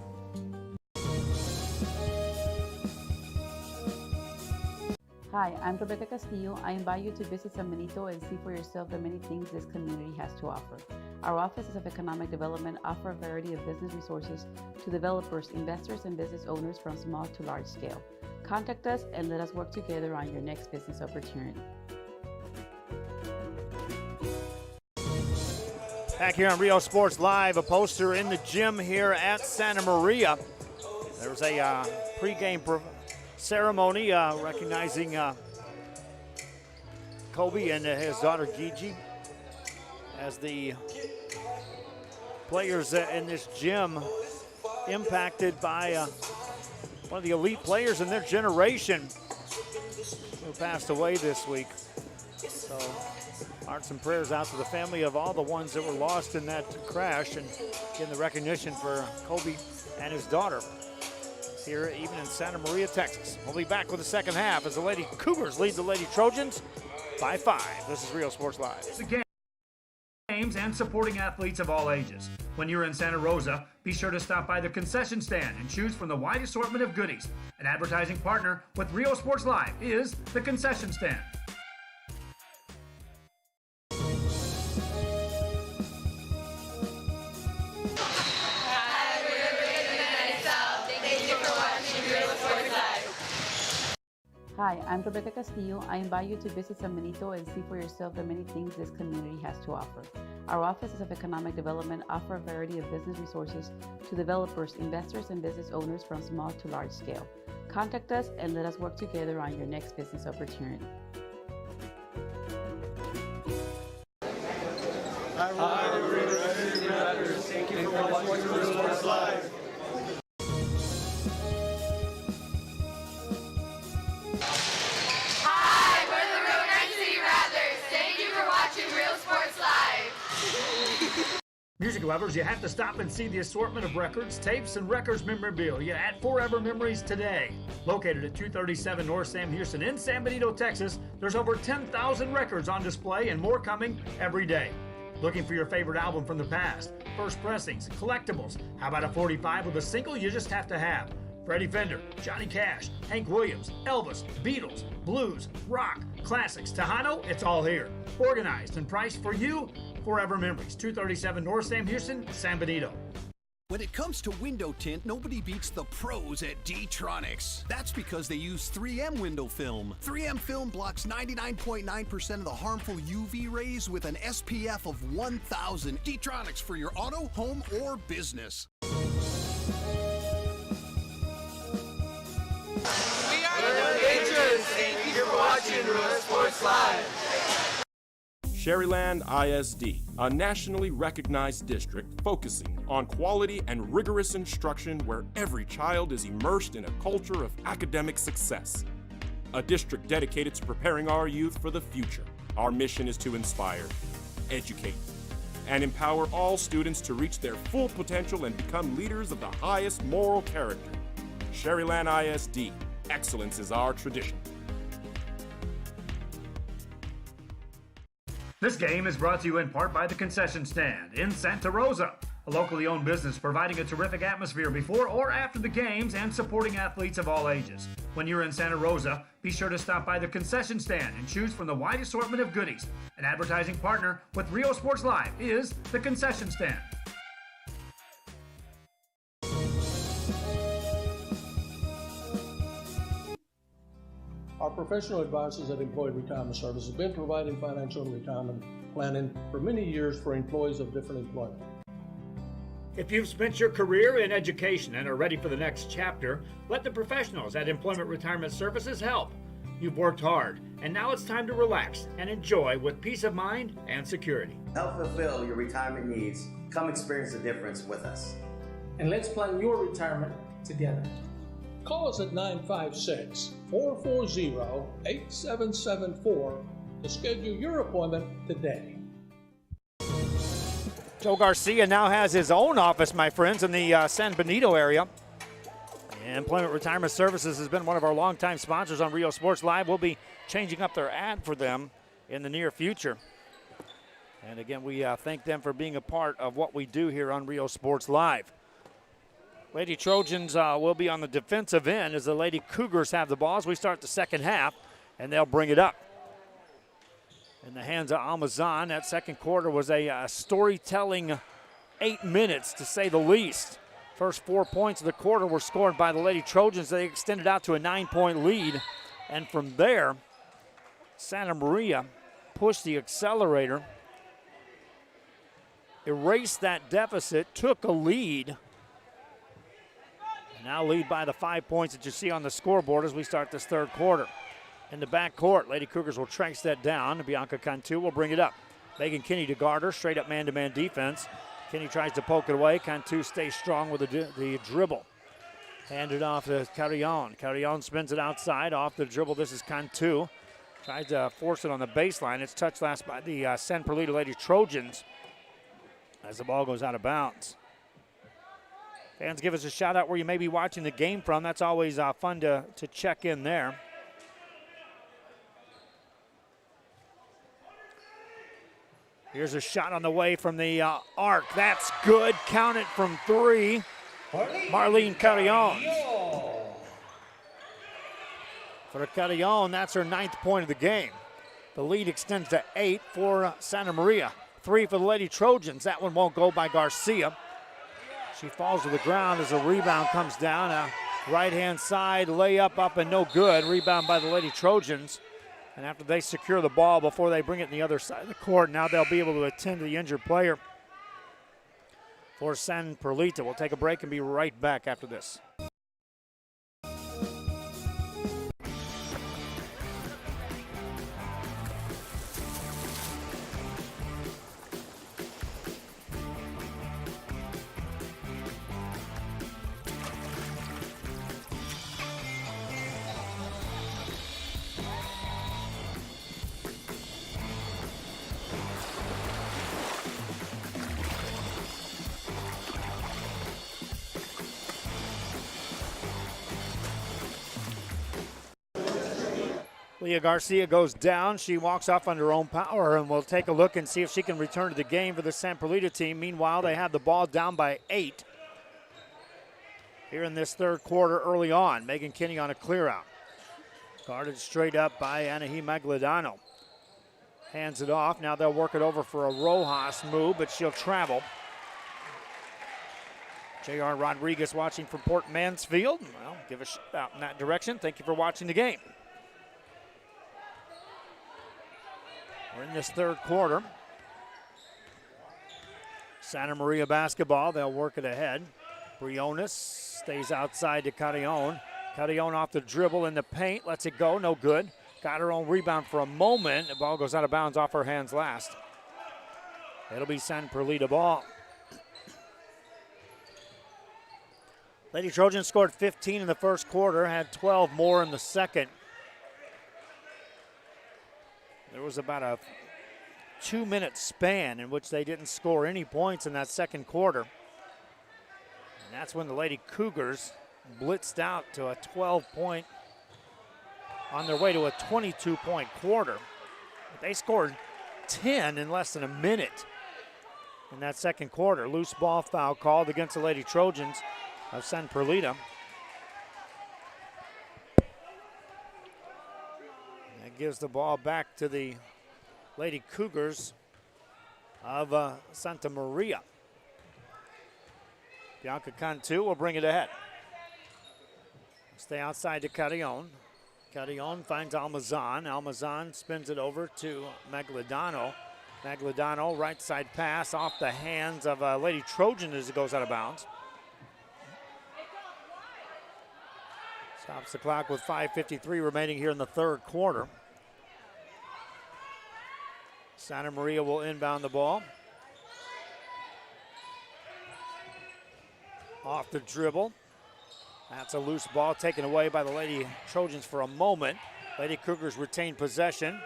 Hi, I'm Rebecca Castillo. I invite you to visit San Benito and see for yourself the many things this community has to offer. Our offices of economic development offer a variety of business resources to developers, investors, and business owners from small to large scale. Contact us and let us work together on your next business opportunity. Back here on Rio Sports Live, a poster in the gym here at Santa Maria. There was a pregame ceremony recognizing Kobe and his daughter Gigi as the players in this gym impacted by one of the elite players in their generation who passed away this week. So hearts and prayers out to the family of all the ones that were lost in that crash, and getting the recognition for Kobe and his daughter here even in Santa Maria, Texas. We'll be back with the second half as the Lady Cougars lead the Lady Trojans by 5. This is Real Sports Live. The games and supporting athletes of all ages. When you're in Santa Rosa, be sure to stop by the concession stand and choose from the wide assortment of goodies. An advertising partner with Rio Sports Live is the Concession Stand. Hi, I'm Rebecca Castillo. I invite you to visit San Benito and see for yourself the many things this community has to offer. Our offices of economic development offer a variety of business resources to developers, investors, and business owners from small to large scale. Contact us and let us work together on your next business opportunity. Hi, thank you for watching Real Sports Live. Music lovers, you have to stop and see the assortment of records, tapes, and records memorabilia at Forever Memories today. Located at 237 North Sam Houston in San Benito, Texas, there's over 10,000 records on display and more coming every day. Looking for your favorite album from the past, first pressings, collectibles, how about a 45 with a single you just have to have? Freddie Fender, Johnny Cash, Hank Williams, Elvis, Beatles, blues, rock, classics, Tejano, it's all here. Organized and priced for you. Forever Memories, 237 North Sam Houston, San Benito. When it comes to window tint, nobody beats the pros at D-Tronics. That's because they use 3M window film. 3M film blocks 99.9% of the harmful UV rays with an SPF of 1,000. D-Tronics for your auto, home, or business. We are the Rangers. Thank you for watching Real Sports Live. Sherryland ISD, a nationally recognized district focusing on quality and rigorous instruction where every child is immersed in a culture of academic success. A district dedicated to preparing our youth for the future. Our mission is to inspire, educate, and empower all students to reach their full potential and become leaders of the highest moral character. Sherryland ISD, excellence is our tradition. This game is brought to you in part by the Concession Stand in Santa Rosa, a locally owned business providing a terrific atmosphere before or after the games and supporting athletes of all ages. When you're in Santa Rosa, be sure to stop by the Concession Stand and choose from the wide assortment of goodies. An advertising partner with Rio Sports Live is the Concession Stand. Our professional advisors at Employee Retirement Service have been providing financial and retirement planning for many years for employees of different employment. If you've spent your career in education and are ready for the next chapter, let the professionals at Employment Retirement Services help. You've worked hard, and now it's time to relax and enjoy with peace of mind and security. Help fulfill your retirement needs. Come experience the difference with us. And let's plan your retirement together. Call us at 956-440-8774 to schedule your appointment today. Joe Garcia now has his own office, my friends, in the San Benito area. Employment Retirement Services has been one of our longtime sponsors on Rio Sports Live. We'll be changing up their ad for them in the near future. And again, we thank them for being a part of what we do here on Rio Sports Live. Lady Trojans will be on the defensive end as the Lady Cougars have the ball as we start the second half, and they'll bring it up. In the hands of Almazan, that second quarter was a storytelling 8 minutes, to say the least. First 4 points of the quarter were scored by the Lady Trojans. They extended out to a 9-point lead, and from there, Santa Maria pushed the accelerator, erased that deficit, took a lead, and now lead by the 5 points that you see on the scoreboard as we start this third quarter. In the back court, Lady Cougars will trace that down. Bianca Cantu will bring it up. Megan Kinney to guard her, straight up man-to-man defense. Kinney tries to poke it away. Cantu stays strong with the dribble. Handed off to Carillon. Carillon spins it outside, off the dribble. This is Cantu. Tries to force it on the baseline. It's touched last by the San Perlita Lady Trojans as the ball goes out of bounds. Fans, give us a shout out where you may be watching the game from. That's always fun to check in there. Here's a shot on the way from the arc. That's good. Count it from three. Marlene Carillon. For Carillon, that's her 9th point of the game. The lead extends to 8 for Santa Maria. 3 for the Lady Trojans. That one won't go by Garcia. She falls to the ground as the rebound comes down. A right-hand side layup up and no good. Rebound by the Lady Trojans. And after they secure the ball before they bring it in the other side of the court, now they'll be able to attend to the injured player for San Perlita. We'll take a break and be right back after this. Leah Garcia goes down. She walks off on her own power, and we'll take a look and see if she can return to the game for the San Perlita team. Meanwhile, they have the ball down by 8 here in this third quarter early on. Megan Kinney on a clear out. Guarded straight up by Anahi Magladano. Hands it off. Now they'll work it over for a Rojas move, but she'll travel. J.R. Rodriguez watching from Port Mansfield. Well, give a shout out in that direction. Thank you for watching the game. We're in this third quarter. Santa Maria basketball. They'll work it ahead. Briones stays outside to Carillon. Carillon off the dribble in the paint. Lets it go. No good. Got her own rebound for a moment. The ball goes out of bounds off her hands last. It'll be San Perlita ball. Lady Trojans scored 15 in the first quarter. Had 12 more in the second. There was about a 2-minute span in which they didn't score any points in that second quarter. And that's when the Lady Cougars blitzed out to a 12-point, on their way to a 22-point quarter. But they scored 10 in less than a minute in that second quarter. Loose ball foul called against the Lady Trojans of San Perlita. That gives the ball back to the Lady Cougars of Santa Maria. Bianca Cantu will bring it ahead. Stay outside to Carrion. Carrion finds Almazan. Almazan spins it over to Magladano. Magladano, right side pass off the hands of Lady Trojan as it goes out of bounds. Stops the clock with 5:53 remaining here in the third quarter. Santa Maria will inbound the ball. Off the dribble. That's a loose ball taken away by the Lady Trojans for a moment. Lady Cougars retain possession.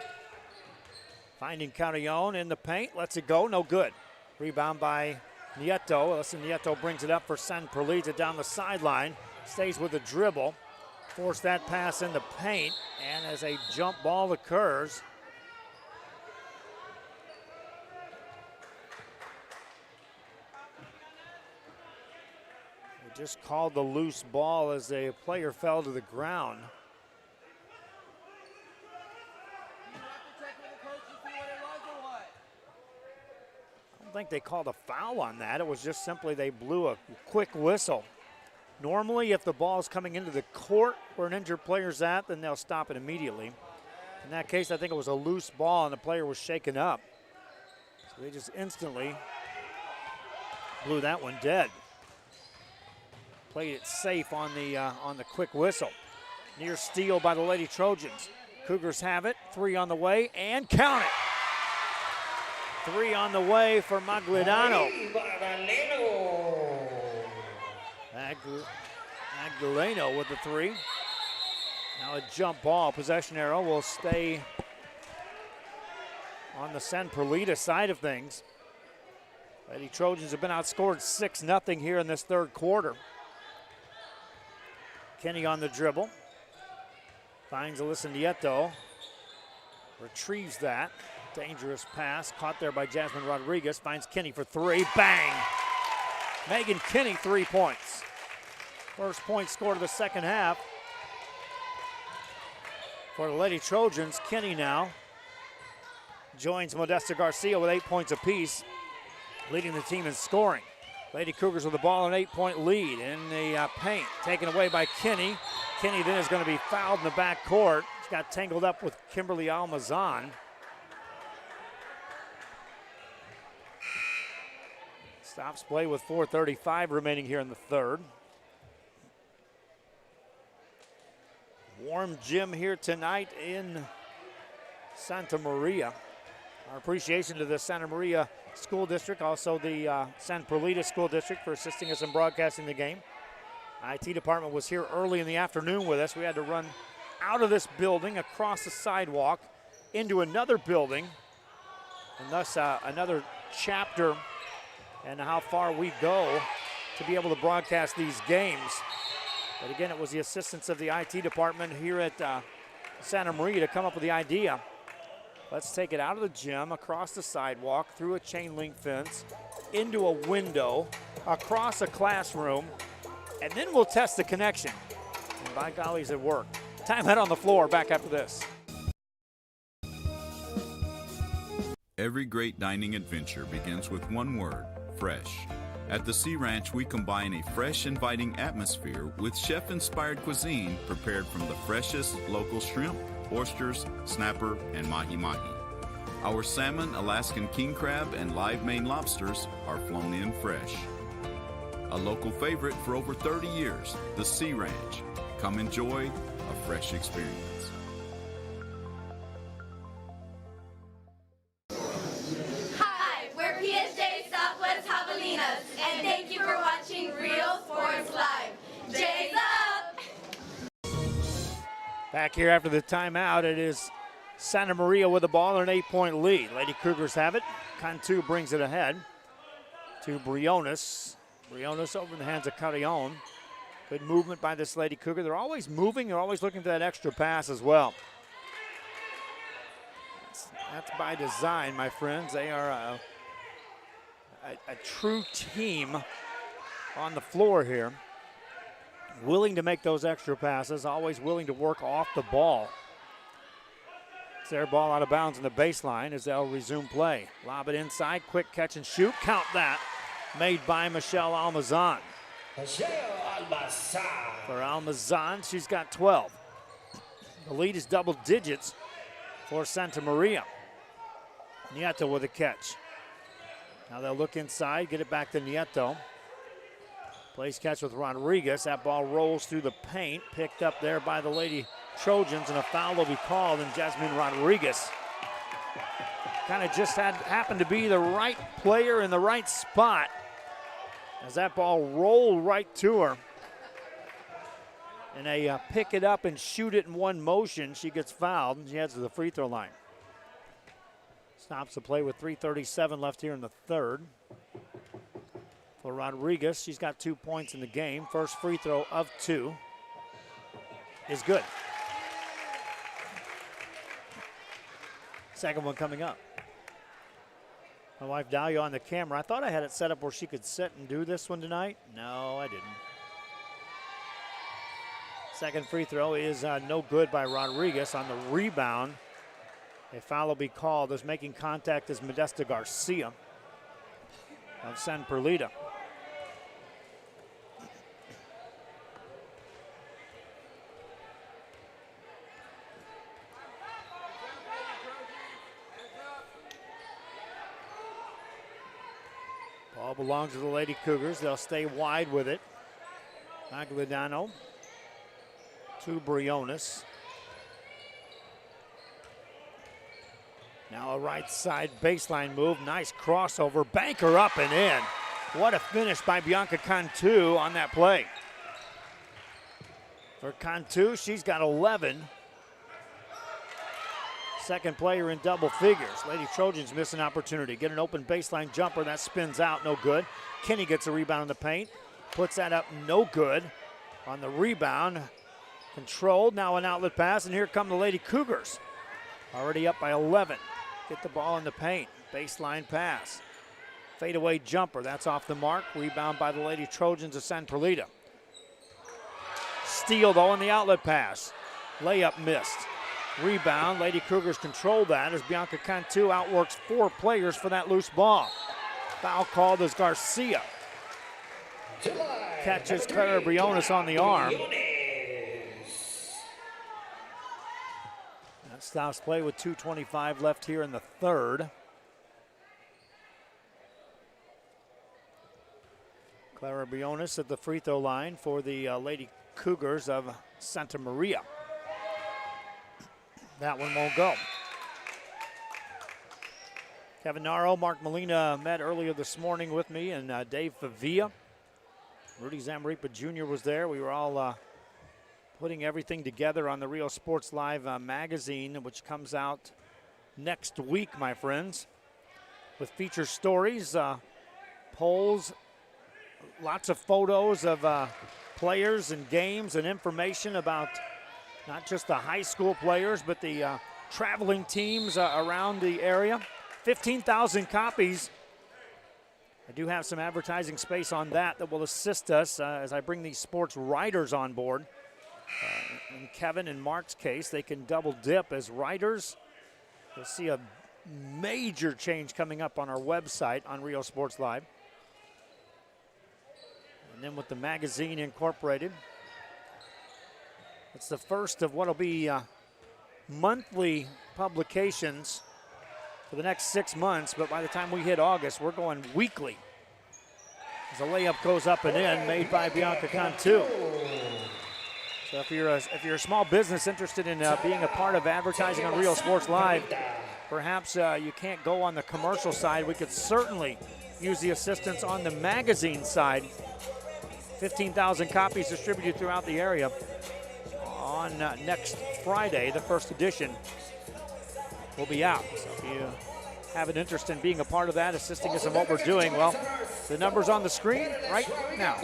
Finding Carrion in the paint, lets it go, no good. Rebound by Nieto. Listen, Nieto brings it up for San Perlita down the sideline. Stays with the dribble. Force that pass in the paint, and as a jump ball occurs, they just called the loose ball as a player fell to the ground. I don't think they called a foul on that. It was just simply they blew a quick whistle. Normally, if the ball is coming into the court where an injured player's at, then they'll stop it immediately. In that case, I think it was a loose ball and the player was shaken up. So they just instantly blew that one dead. Played it safe on the quick whistle. Near steal by the Lady Trojans. Cougars have it, 3 on the way, and count it. 3 on the way for Magladano. Magdaleno with the 3. Now a jump ball. Possession arrow will stay on the San Perlita side of things. Lady Trojans have been outscored 6-0 here in this third quarter. Kenny on the dribble. Finds Alyssa Nieto. Retrieves that. Dangerous pass. Caught there by Jasmine Rodriguez. Finds Kenny for 3. Bang! Megan Kinney, 3 points. First point scored of the second half for the Lady Trojans. Kinney now joins Modesta Garcia with 8 points apiece, leading the team in scoring. Lady Cougars with the ball, an 8-point lead in the paint, taken away by Kinney. Kinney then is going to be fouled in the backcourt. She's got tangled up with Kimberly Almazan. Stops play with 4:35 remaining here in the third. Warm gym here tonight in Santa Maria. Our appreciation to the Santa Maria School District, also the San Perlita School District for assisting us in broadcasting the game. IT department was here early in the afternoon with us. We had to run out of this building, across the sidewalk, into another building, and thus another chapter and how far we go to be able to broadcast these games. But again, it was the assistance of the IT department here at Santa Maria to come up with the idea. Let's take it out of the gym, across the sidewalk, through a chain link fence, into a window, across a classroom, and then we'll test the connection. And by golly's, it worked. Timeout on the floor, back after this. Every great dining adventure begins with one word: fresh. At the Sea Ranch, we combine a fresh, inviting atmosphere with chef-inspired cuisine prepared from the freshest local shrimp, oysters, snapper, and mahi-mahi. Our salmon, Alaskan king crab, and live Maine lobsters are flown in fresh. A local favorite for over 30 years, the Sea Ranch. Come enjoy a fresh experience. Hi, we're PSJ Southwest Javelinas, and thank you for watching Real Sports Live. Jay's up! Back here after the timeout, it is Santa Maria with the ball and an 8-point lead. Lady Cougars have it. Cantu brings it ahead to Briones. Briones over in the hands of Carrion. Good movement by this Lady Cougar. They're always moving. They're always looking for that extra pass as well. That's by design, my friends. They are a true team on the floor here. Willing to make those extra passes, always willing to work off the ball. It's their ball out of bounds in the baseline as they'll resume play. Lob it inside, quick catch and shoot. Count that. Made by Michelle Almazan. For Almazan, she's got 12. The lead is double digits for Santa Maria. Nieto with a catch. Now they'll look inside, get it back to Nieto. Plays catch with Rodriguez. That ball rolls through the paint, picked up there by the Lady Trojans, and a foul will be called, and Jasmine Rodriguez kind of just happened to be the right player in the right spot as that ball rolled right to her. And they pick it up and shoot it in one motion. She gets fouled, and she heads to the free throw line. Stops the play with 3:37 left here in the third. For Rodriguez, she's got 2 points in the game. First free throw of 2 is good. Second one coming up. My wife Dahlia on the camera. I thought I had it set up where she could sit and do this one tonight. No, I didn't. Second free throw is no good by Rodriguez. On the rebound, a foul will be called as making contact is Modesta Garcia of San Perlita. Ball belongs to the Lady Cougars. They'll stay wide with it. Aguilano to Briones. Now a right side baseline move. Nice crossover. Banker up and in. What a finish by Bianca Cantu on that play. For Cantu, she's got 11. Second player in double figures. Lady Trojans miss an opportunity. Get an open baseline jumper. That spins out. No good. Kinney gets a rebound in the paint. Puts that up. No good. On the rebound. Controlled. Now an outlet pass. And here come the Lady Cougars. Already up by 11. Get the ball in the paint. Baseline pass. Fadeaway jumper. That's off the mark. Rebound by the Lady Trojans of San Perlita. Steal, though, on the outlet pass. Layup missed. Rebound. Lady Cougars control that as Bianca Cantu outworks 4 players for that loose ball. Foul called as Garcia catches Clara Briones on the arm. That stops play with 2:25 left here in the third. Clara Briones at the free throw line for the Lady Cougars of Santa Maria. That one won't go. Kevin Naro, Mark Molina met earlier this morning with me, and Dave Favia. Rudy Zamaripa Jr. was there. We were all putting everything together on the Real Sports Live magazine, which comes out next week, my friends, with feature stories, polls, lots of photos of players and games and information about not just the high school players, but the traveling teams around the area. 15,000 copies. I do have some advertising space on that will assist us as I bring these sports writers on board. In Kevin and Mark's case, they can double dip as writers. You'll see a major change coming up on our website on Real Sports Live. And then with the magazine incorporated, it's the first of what will be monthly publications for the next 6 months, but by the time we hit August, we're going weekly. As a layup goes up and in, made by Bianca Cantu. So if you're a small business interested in being a part of advertising on Real Sports Live, perhaps you can't go on the commercial side. We could certainly use the assistance on the magazine side. 15,000 copies distributed throughout the area on next Friday, the first edition will be out. So if you have an interest in being a part of that, assisting us in what we're doing, well, the number's on the screen right now.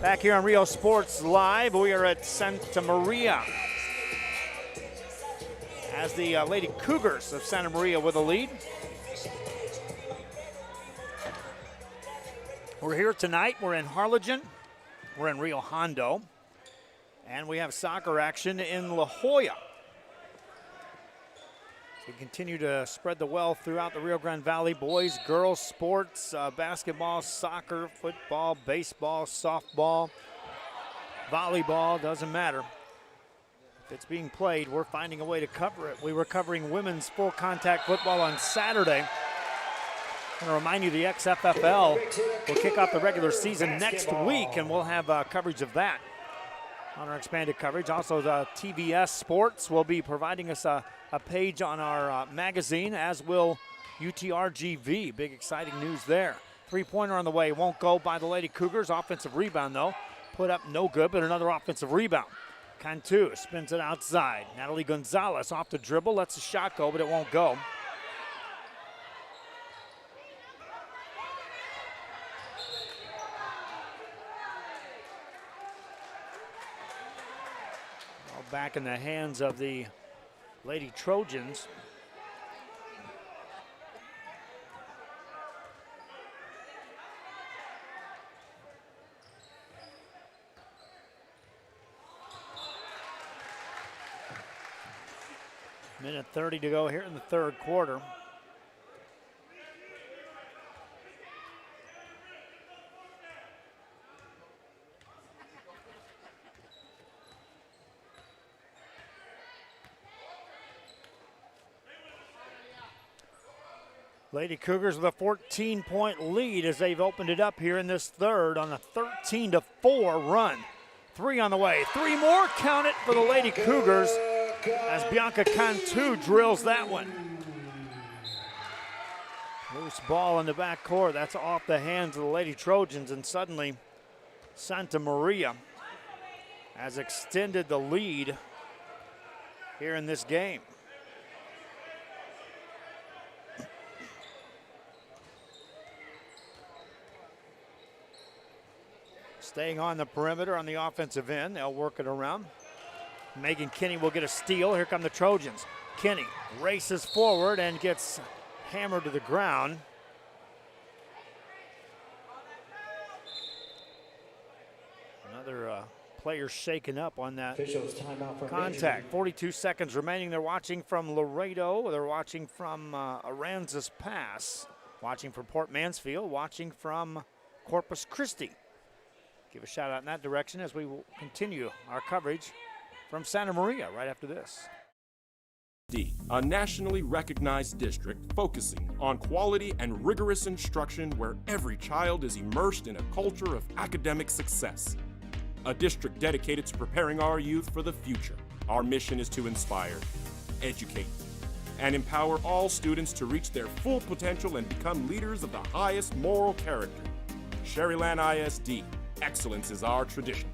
Back here on Rio Sports Live, we are at Santa Maria as the Lady Cougars of Santa Maria with a lead. We're here tonight. We're in Harlingen. We're in Rio Hondo. And we have soccer action in La Jolla. We continue to spread the wealth throughout the Rio Grande Valley. Boys, girls, sports, basketball, soccer, football, baseball, softball, volleyball, doesn't matter. If it's being played, we're finding a way to cover it. We were covering women's full contact football on Saturday. I'm going to remind you the XFFL will kick off the regular season next week, and we'll have coverage of that on our expanded coverage. Also, the TVS Sports will be providing us a page on our magazine, as will UTRGV. Big exciting news there. Three-pointer on the way, won't go by the Lady Cougars. Offensive rebound, though. Put up no good, but another offensive rebound. Cantu spins it outside. Natalie Gonzalez off the dribble, lets the shot go, but it won't go. Back in the hands of the Lady Trojans. Minute 30 to go here in the third quarter. Lady Cougars with a 14-point lead as they've opened it up here in this third on a 13-4 run. Three on the way. Three more, count it, for the Lady Cougars as Bianca Cantu drills that one. Loose ball in the back court. That's off the hands of the Lady Trojans, and suddenly Santa Maria has extended the lead here in this game. Staying on the perimeter on the offensive end. They'll work it around. Megan Kinney will get a steal. Here come the Trojans. Kinney races forward and gets hammered to the ground. Another player shaken up on that contact. 42 seconds remaining. They're watching from Laredo. They're watching from Aransas Pass. Watching from Port Mansfield. Watching from Corpus Christi. Give a shout out in that direction as we will continue our coverage from Santa Maria right after this. A nationally recognized district focusing on quality and rigorous instruction where every child is immersed in a culture of academic success. A district dedicated to preparing our youth for the future. Our mission is to inspire, educate, and empower all students to reach their full potential and become leaders of the highest moral character. Sherryland ISD. Excellence is our tradition.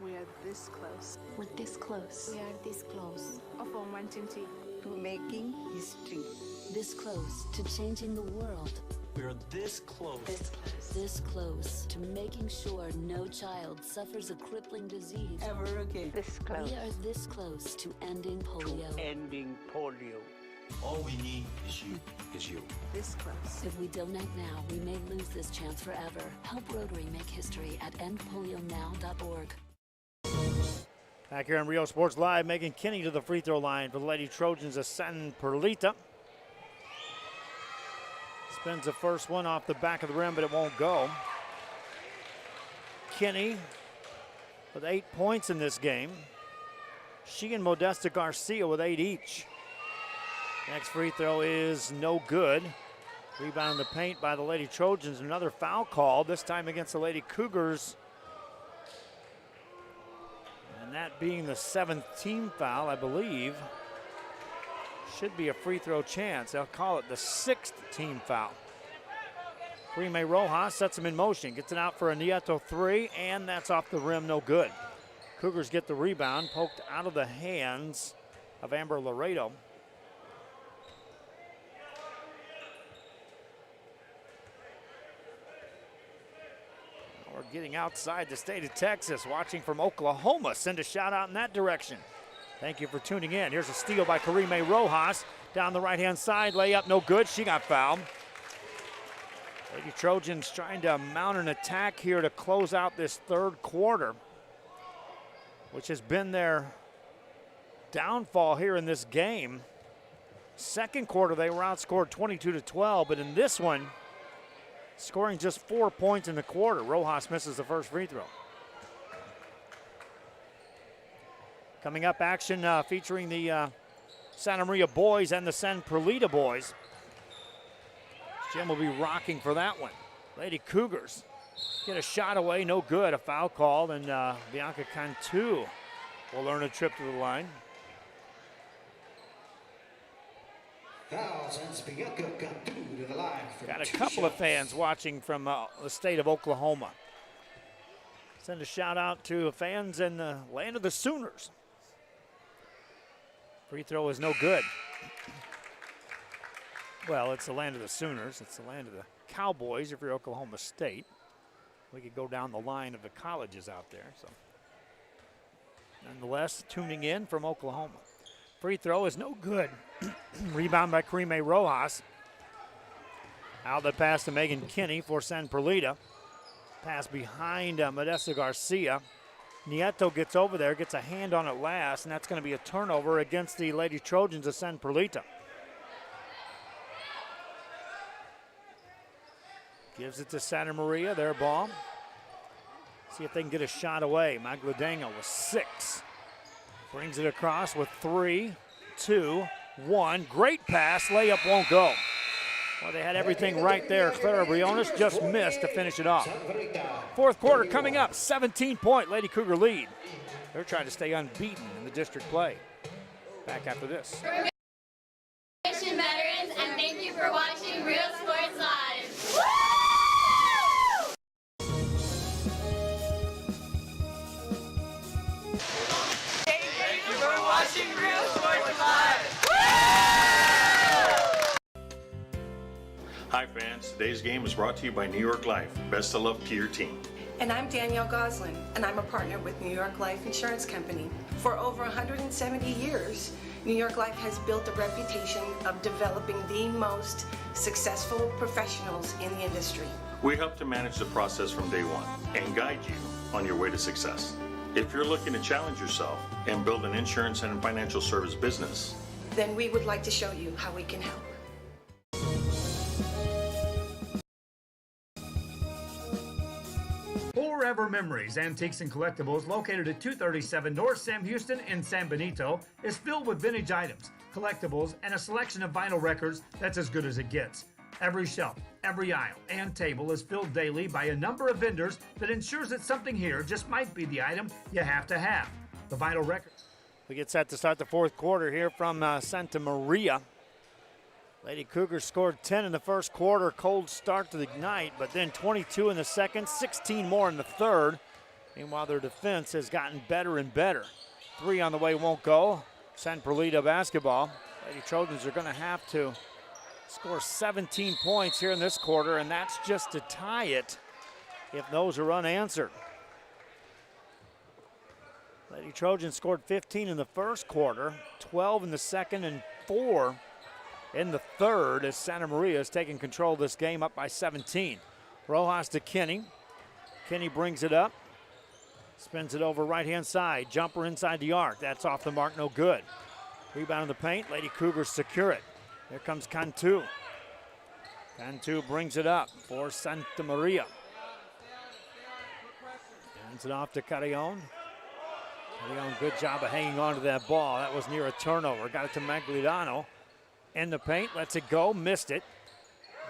We are this close. We're this close. We are this close. Of wanting to making history. This close to changing the world. We're this close. This close to making sure no child suffers a crippling disease ever again. This close. We are this close to ending polio. Ending polio. All we need is you. This close. If we don't act now, we may lose this chance forever. Help Rotary make history at endpolionow.org. Back here on Rio Sports Live, Megan Kinney to the free throw line for the Lady Trojans of San Perlita. Spins the first one off the back of the rim, but it won't go. Kinney with 8 points in this game. She and Modesta Garcia with 8 each. Next free throw is no good. Rebound in the paint by the Lady Trojans. Another foul call, this time against the Lady Cougars. And that being the 7th team foul, I believe. Should be a free throw chance. They'll call it the 6th team foul. Pregame Rojas sets him in motion, gets it out for a Nieto three, and that's off the rim, no good. Cougars get the rebound, poked out of the hands of Amber Laredo. We're getting outside the state of Texas, watching from Oklahoma. Send a shout out in that direction. Thank you for tuning in. Here's a steal by Karime Rojas. Down the right-hand side, layup, no good. She got fouled. Lady Trojans trying to mount an attack here to close out this third quarter, which has been their downfall here in this game. Second quarter, they were outscored 22-12, but in this one, scoring just 4 points in the quarter. Rojas misses the first free throw. Coming up, action featuring the Santa Maria boys and the San Perlita boys. Jim will be rocking for that one. Lady Cougars get a shot away, no good. A foul call, and Bianca Cantu will earn a trip to the line. Got a couple of fans watching from the state of Oklahoma. Send a shout out to fans in the land of the Sooners. Free throw is no good. Well, it's the land of the Sooners. It's the land of the Cowboys if you're Oklahoma State. We could go down the line of the colleges out there. So, nonetheless, tuning in from Oklahoma. Free throw is no good. Rebound by Karime Rojas. Outlet pass to Megan Kinney for San Perlita. Pass behind Modesta Garcia. Nieto gets over there, gets a hand on it last, and that's going to be a turnover against the Lady Trojans of San Perlita. Gives it to Santa Maria, their ball. See if they can get a shot away. Magladenga with 6. Brings it across with 3, 2, 1. Great pass, layup won't go. Well, they had everything right there. Clara Briones just missed to finish it off. Fourth quarter coming up, 17-point Lady Cougar lead. They're trying to stay unbeaten in the district play. Back after this. Veterans, and thank you for watching Real Sports Live. Thank you for watching Real Sports Live. Hi fans, today's game is brought to you by New York Life. Best of luck to your team. And I'm Danielle Goslin, and I'm a partner with New York Life Insurance Company. For over 170 years, New York Life has built a reputation of developing the most successful professionals in the industry. We help to manage the process from day one and guide you on your way to success. If you're looking to challenge yourself and build an insurance and financial service business, Then we would like to show you how we can help. Forever Memories, Antiques and Collectibles, located at 237 North Sam Houston in San Benito, is filled with vintage items, collectibles, and a selection of vinyl records that's as good as it gets. Every shelf, every aisle, and table is filled daily by a number of vendors that ensures that something here just might be the item you have to have. The vinyl records. We get set to start the fourth quarter here from Santa Maria. Lady Cougars scored 10 in the first quarter, cold start to the night, but then 22 in the second, 16 more in the third. Meanwhile, their defense has gotten better and better. 3 on the way won't go. San Perlita basketball. Lady Trojans are going to have to score 17 points here in this quarter, and that's just to tie it if those are unanswered. Lady Trojans scored 15 in the first quarter, 12 in the second, and 4 in the third as Santa Maria is taking control of this game, up by 17. Rojas to Kinney. Kinney brings it up. Spins it over right-hand side. Jumper inside the arc. That's off the mark, no good. Rebound in the paint. Lady Cougars secure it. Here comes Cantu. Cantu brings it up for Santa Maria. Hands it off to Carrion. Carrion, good job of hanging on to that ball. That was near a turnover. Got it to Maglidano. In the paint, lets it go, missed it.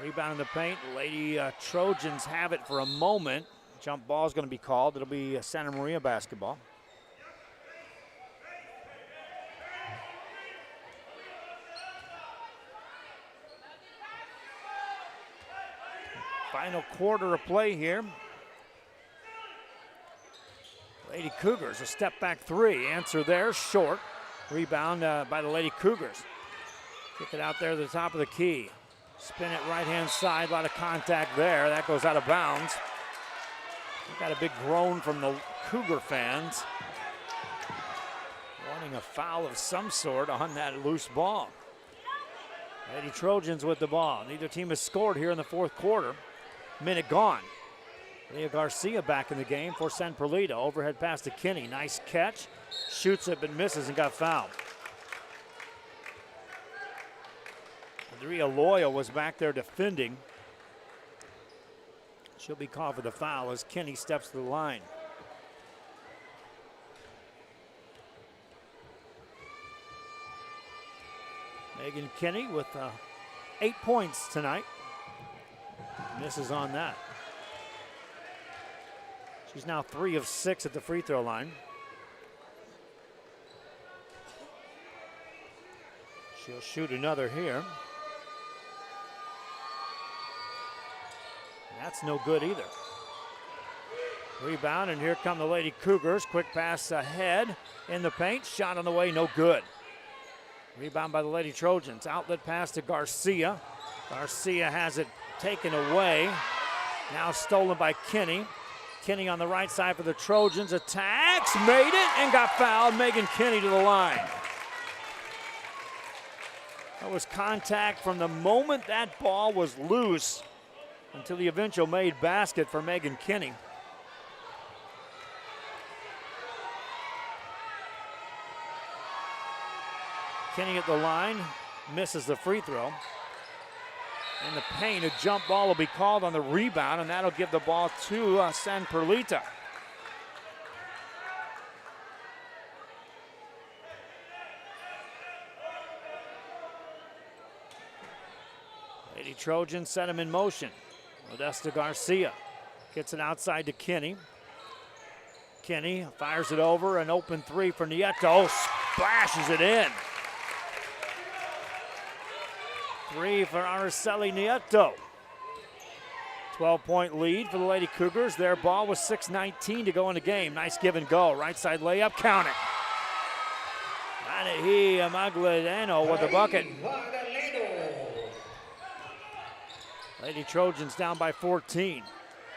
Rebound in the paint. Lady Trojans have it for a moment. Jump ball is going to be called. It'll be Santa Maria basketball. Final quarter of play here. Lady Cougars, a step back three. Answer there, short. Rebound by the Lady Cougars. Kick it out there to the top of the key. Spin it right-hand side, a lot of contact there. That goes out of bounds. Got a big groan from the Cougar fans. Wanting a foul of some sort on that loose ball. Lady Trojans with the ball. Neither team has scored here in the fourth quarter. Minute gone. Leah Garcia back in the game for San Perlita. Overhead pass to Kinney. Nice catch. Shoots it but misses and got fouled. Andrea Loya was back there defending. She'll be called for the foul as Kinney steps to the line. Megan Kinney with 8 points tonight. Misses on that. She's now 3 of 6 at the free throw line. She'll shoot another here. That's no good either. Rebound, and here come the Lady Cougars. Quick pass ahead in the paint. Shot on the way, no good. Rebound by the Lady Trojans. Outlet pass to Garcia. Garcia has it taken away. Now stolen by Kinney. Kinney on the right side for the Trojans. Attacks, made it, and got fouled. Megan Kinney to the line. That was contact from the moment that ball was loose until the eventual made basket for Megan Kinney. Kinney at the line, misses the free throw. In the paint, a jump ball will be called on the rebound, and that'll give the ball to San Perlita. Lady Trojans set him in motion. Modesta Garcia gets it outside to Kinney. Kinney fires it over, an open three for Nieto, splashes it in. Three for Araceli Nieto. 12-point lead for the Lady Cougars. Their ball was 6:19 to go in the game. Nice give and go. Right side layup, count it. Anahi Magdaleno with the bucket. Lady Trojans down by 14.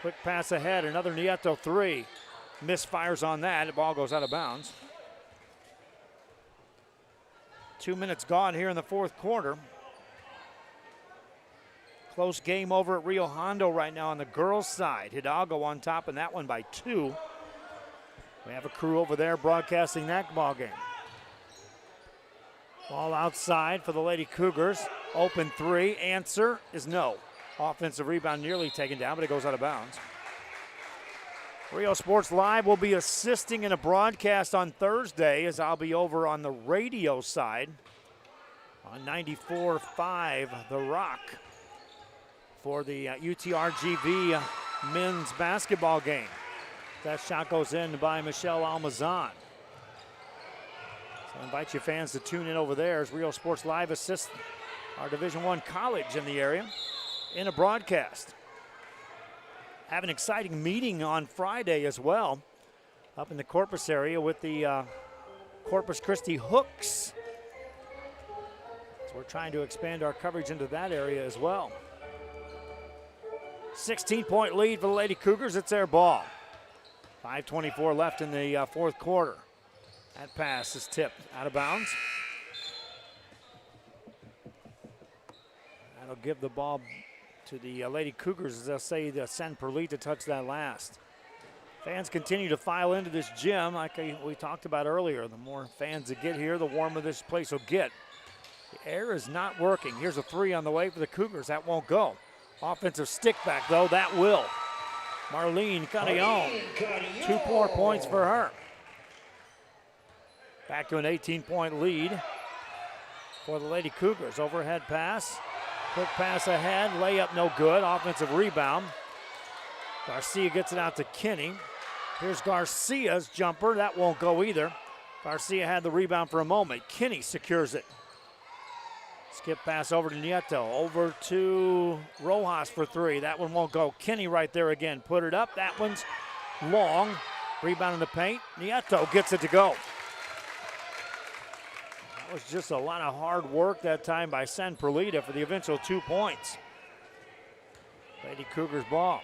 Quick pass ahead, another Nieto three. Misfires on that, the ball goes out of bounds. 2 minutes gone here in the fourth quarter. Close game over at Rio Hondo right now on the girls' side. Hidalgo on top in that one by 2. We have a crew over there broadcasting that ball game. Ball outside for the Lady Cougars. Open three, answer is no. Offensive rebound nearly taken down, but it goes out of bounds. Rio Sports Live will be assisting in a broadcast on Thursday, as I'll be over on the radio side on 94.5 The Rock for the UTRGV men's basketball game. That shot goes in by Michelle Almazan. So I invite you fans to tune in over there as Rio Sports Live assists our Division I college in the area in a broadcast. Have an exciting meeting on Friday as well up in the Corpus area with the Corpus Christi Hooks. So we're trying to expand our coverage into that area as well. 16-point lead for the Lady Cougars. It's their ball. 5:24 left in the fourth quarter. That pass is tipped out of bounds. That'll give the ball to the Lady Cougars, as they'll say the San Perlita touched that last. Fans continue to file into this gym like we talked about earlier. The more fans that get here, the warmer this place will get. The air is not working. Here's a three on the way for the Cougars. That won't go. Offensive stick back, though. That will. Marlene Carillon. 2 more points for her. Back to an 18-point lead for the Lady Cougars. Overhead pass. Quick pass ahead. Layup no good. Offensive rebound. Garcia gets it out to Kinney. Here's Garcia's jumper. That won't go either. Garcia had the rebound for a moment. Kinney secures it. Skip pass over to Nieto. Over to Rojas for three. That one won't go. Kinney right there again. Put it up. That one's long. Rebound in the paint. Nieto gets it to go. That was just a lot of hard work that time by San Perlita for the eventual 2 points. Lady Cougars ball.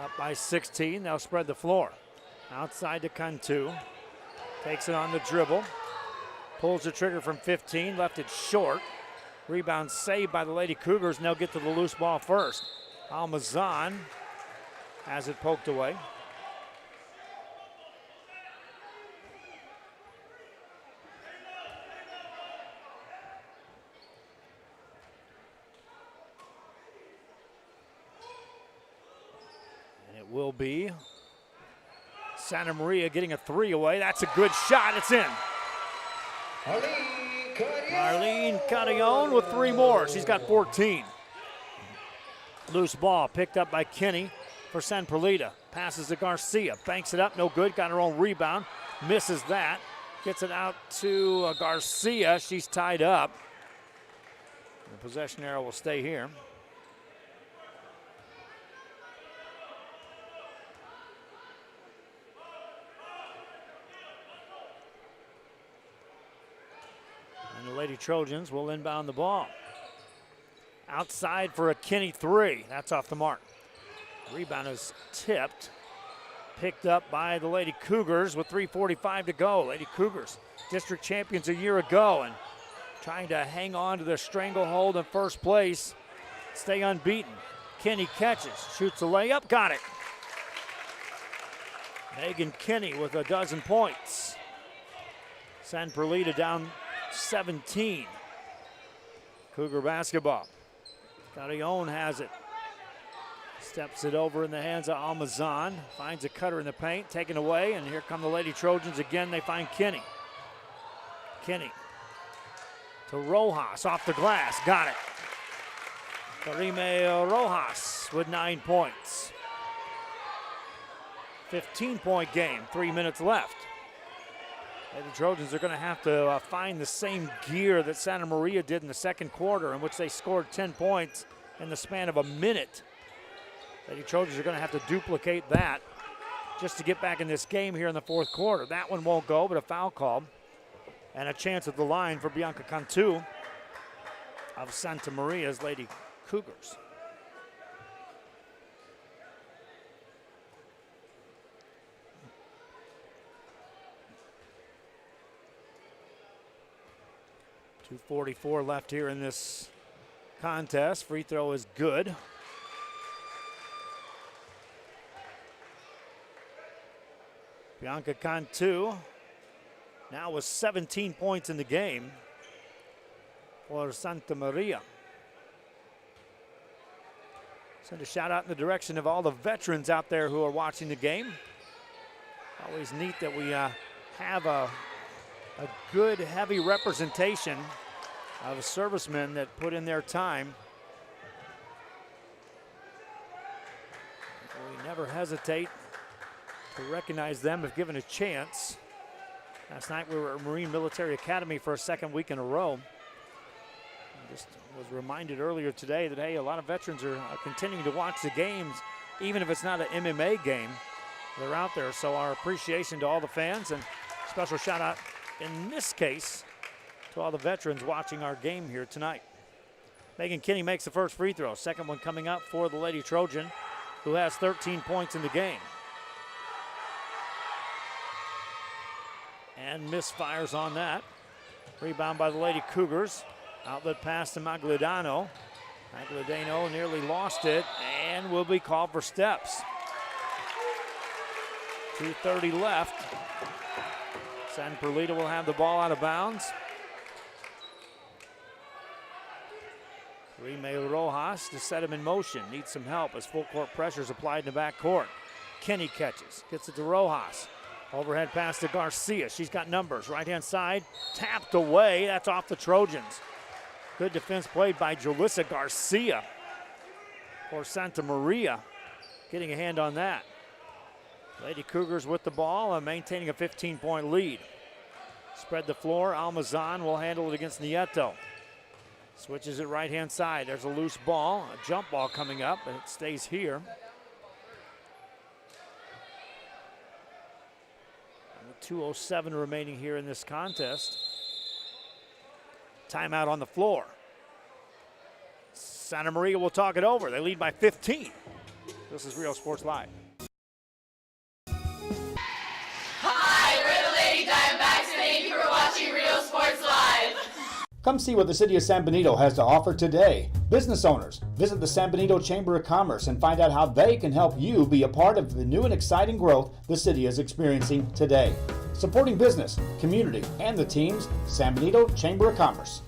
Up by 16, they'll spread the floor. Outside to Cantu. Takes it on the dribble. Pulls the trigger from 15, left it short. Rebound saved by the Lady Cougars, and they'll get to the loose ball first. Almazan has it poked away. Will be Santa Maria getting a three away. That's a good shot. It's in. Marlene Carillon with 3 more. She's got 14. Loose ball picked up by Kinney for San Perlita. Passes to Garcia. Banks it up. No good. Got her own rebound. Misses that. Gets it out to Garcia. She's tied up. The possession arrow will stay here. And the Lady Trojans will inbound the ball. Outside for a Kinney three. That's off the mark. Rebound is tipped. Picked up by the Lady Cougars with 3:45 to go. Lady Cougars, district champions a year ago, and trying to hang on to their stranglehold in first place. Stay unbeaten. Kinney catches, shoots a layup, got it. Megan Kinney with a dozen points. San Perlita down 17. Cougar basketball. Carillon has it. Steps it over in the hands of Almazan. Finds a cutter in the paint, taken away, and here come the Lady Trojans again. They find Kinney. Kinney to Rojas off the glass. Got it. Karime Rojas with 9 points. 15-point game, 3 minutes left. Lady Trojans are going to have to find the same gear that Santa Maria did in the second quarter, in which they scored 10 points in the span of a minute. Lady Trojans are going to have to duplicate that just to get back in this game here in the fourth quarter. That one won't go, but a foul call. And a chance at the line for Bianca Cantu of Santa Maria's Lady Cougars. .244 left here in this contest. Free throw is good. Bianca Cantu now with 17 points in the game for Santa Maria. Send a shout out in the direction of all the veterans out there who are watching the game. Always neat that we have a good, heavy representation of servicemen that put in their time. We never hesitate to recognize them if given a chance. Last night we were at Marine Military Academy for a second week in a row. I just was reminded earlier today that, hey, a lot of veterans are continuing to watch the games, even if it's not an MMA game. They're out there, so our appreciation to all the fans, and special shout out in this case to all the veterans watching our game here tonight. Megan Kinney makes the first free throw. Second one coming up for the Lady Trojan, who has 13 points in the game. And misfires on that. Rebound by the Lady Cougars. Outlet pass to Magladano. Magladano nearly lost it and will be called for steps. 2:30 left. San Perlita will have the ball out of bounds. Pregame Rojas to set him in motion. Needs some help as full court pressure is applied in the backcourt. Kenny catches, gets it to Rojas. Overhead pass to Garcia. She's got numbers. Right-hand side, tapped away. That's off the Trojans. Good defense played by Julissa Garcia for Santa Maria. Getting a hand on that. Lady Cougars with the ball and maintaining a 15-point lead. Spread the floor. Almazan will handle it against Nieto. Switches it right-hand side. There's a loose ball, a jump ball coming up, and it stays here. And with 2:07 remaining here in this contest. Timeout on the floor. Santa Maria will talk it over. They lead by 15. This is Real Sports Live. Hi, we're the Lady Diamondbacks, and thank you for watching Real Sports Live. Come see what the City of San Benito has to offer today. Business owners, visit the San Benito Chamber of Commerce and find out how they can help you be a part of the new and exciting growth the city is experiencing today. Supporting business, community, and the teams, San Benito Chamber of Commerce.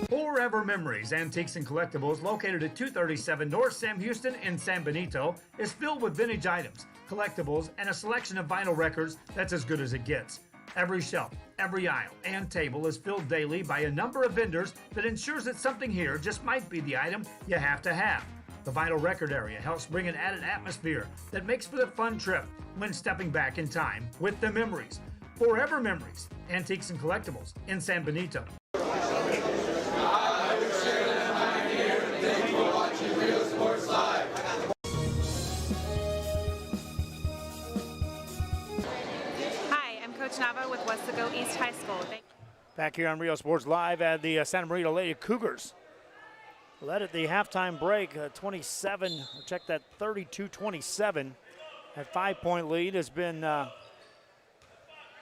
Forever Memories, Antiques and Collectibles, located at 237 North Sam Houston in San Benito, is filled with vintage items, collectibles, and a selection of vinyl records that's as good as it gets. Every shelf, every aisle, and table is filled daily by a number of vendors that ensures that something here just might be the item you have to have. The vinyl record area helps bring an added atmosphere that makes for the fun trip when stepping back in time with the memories. Forever Memories, Antiques and Collectibles in San Benito. Nava with Westago East High School. Back here on Real Sports Live at the Santa Maria Lady Cougars. Led at the halftime break, 32-27. That 5-point lead has been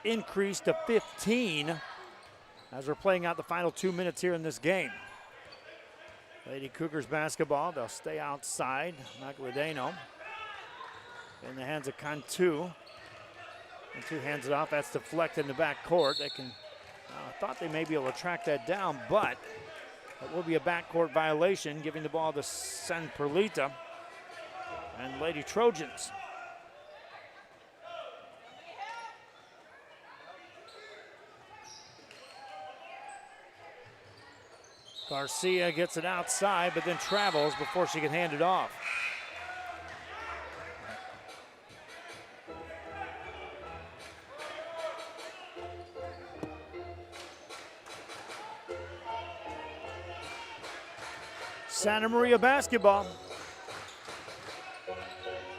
increased to 15 as we're playing out the final 2 minutes here in this game. Lady Cougars basketball, they'll stay outside. Magladeno in the hands of Cantu. And two hands it off. That's deflected in the back court. They can, thought they may be able to track that down, but it will be a backcourt violation, giving the ball to San Perlita and Lady Trojans. Garcia gets it outside, but then travels before she can hand it off. Santa Maria basketball.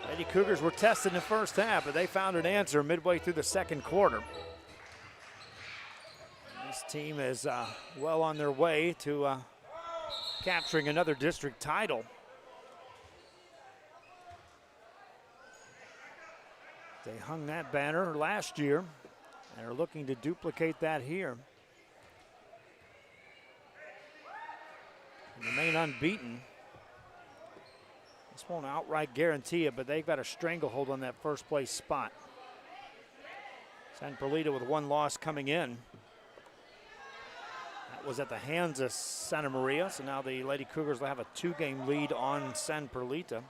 Lady Cougars were tested in the first half, but they found an answer midway through the second quarter. This team is well on their way to capturing another district title. They hung that banner last year and are looking to duplicate that here. Remain unbeaten. This won't outright guarantee it, but they've got a stranglehold on that first place spot. San Perlita with one loss coming in. That was at the hands of Santa Maria, so now the Lady Cougars will have a 2-game lead on San Perlita.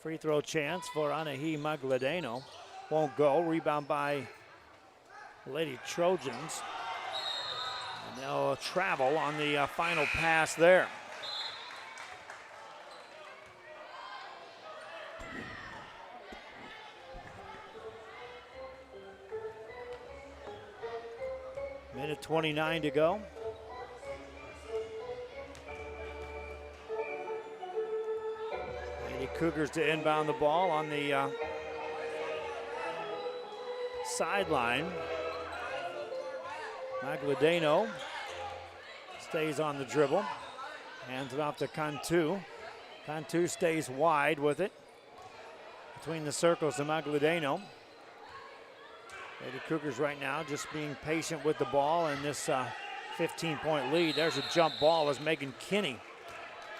Free throw chance for Anahi Magladeno. Won't go. Rebound by Lady Trojans. And they'll travel on the final pass there. Minute 29 to go. Cougars to inbound the ball on the sideline. Magladeno stays on the dribble. Hands it off to Cantu. Cantu stays wide with it. Between the circles to Magladeno. Lady Cougars right now just being patient with the ball and this 15-point lead. There's a jump ball as Megan Kinney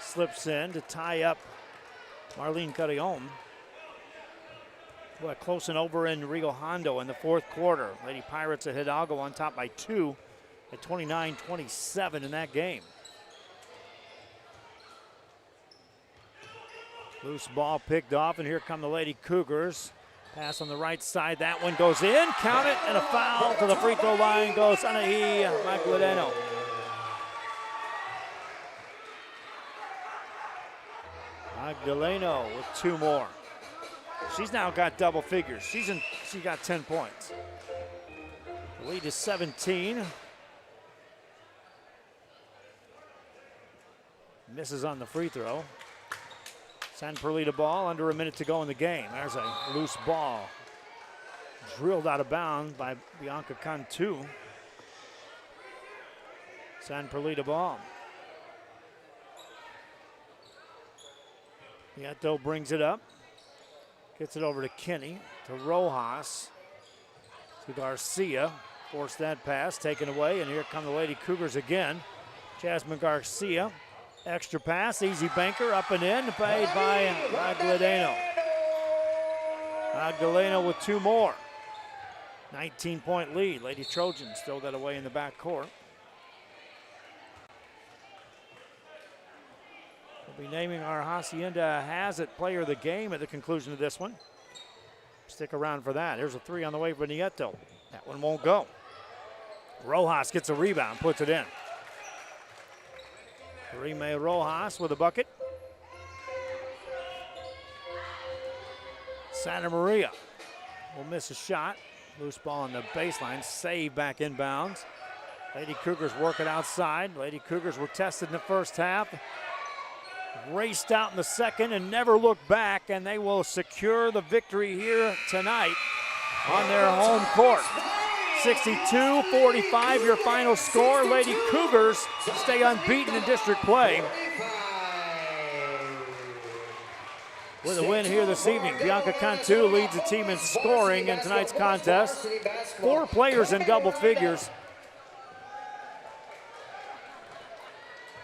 slips in to tie up Marlene Carrion. Well, close and over in Rio Hondo in the fourth quarter. Lady Pirates at Hidalgo on top by 2 at 29-27 in that game. Loose ball picked off, and here come the Lady Cougars. Pass on the right side. That one goes in. Count it, and a foul to the free throw line goes Anahi Magdaleno. Magdaleno with 2 more. She's now got double figures. She got 10 points. The lead is 17. Misses on the free throw. San Perlita ball, under a minute to go in the game. There's a loose ball. Drilled out of bounds by Bianca Cantu. San Perlita ball. Nieto brings it up. Gets it over to Kinney, to Rojas, to Garcia. Forced that pass, taken away, and here come the Lady Cougars again. Jasmine Garcia. Extra pass, easy banker, up and in, paid by Magdaleno. Magdaleno with 2 more. 19-point lead. Lady Trojans throw that away in the back court. We'll be naming our Hacienda Has It player of the game at the conclusion of this one. Stick around for that. There's a 3 on the way for Nieto. That one won't go. Rojas gets a rebound, puts it in. Karime Rojas with a bucket. Santa Maria will miss a shot. Loose ball on the baseline. Save back inbounds. Lady Cougars work it outside. Lady Cougars were tested in the first half. Raced out in the second and never looked back, and they will secure the victory here tonight on their home court. 62-45 your final score. Lady Cougars stay unbeaten in district play. With a win here this evening, Bianca Cantu leads the team in scoring in tonight's contest. 4 players in double figures.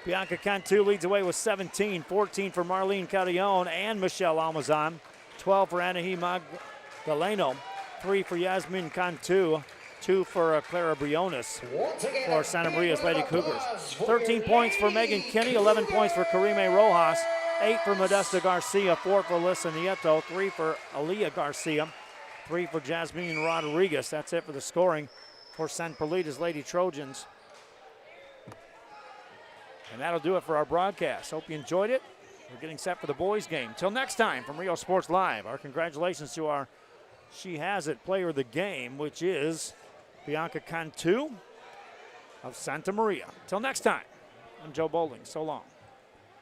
Bianca Cantu leads away with 17, 14 for Marlene Carrion and Michelle Almazan, 12 for Anahi Magdaleno, 3 for Yasmin Cantu, 2 for Clara Briones for Santa Maria's Lady Cougars. 13 points for Megan Kinney, 11 points for Karime Rojas, 8 for Modesta Garcia, 4 for Alyssa Nieto, 3 for Aaliyah Garcia, 3 for Jasmine Rodriguez. That's it for the scoring for San Perlita's Lady Trojans. And that'll do it for our broadcast. Hope you enjoyed it. We're getting set for the boys' game. Till next time from Rio Sports Live, our congratulations to our She Has It player of the game, which is Bianca Cantu of Santa Maria. Till next time, I'm Joe Bowling. So long.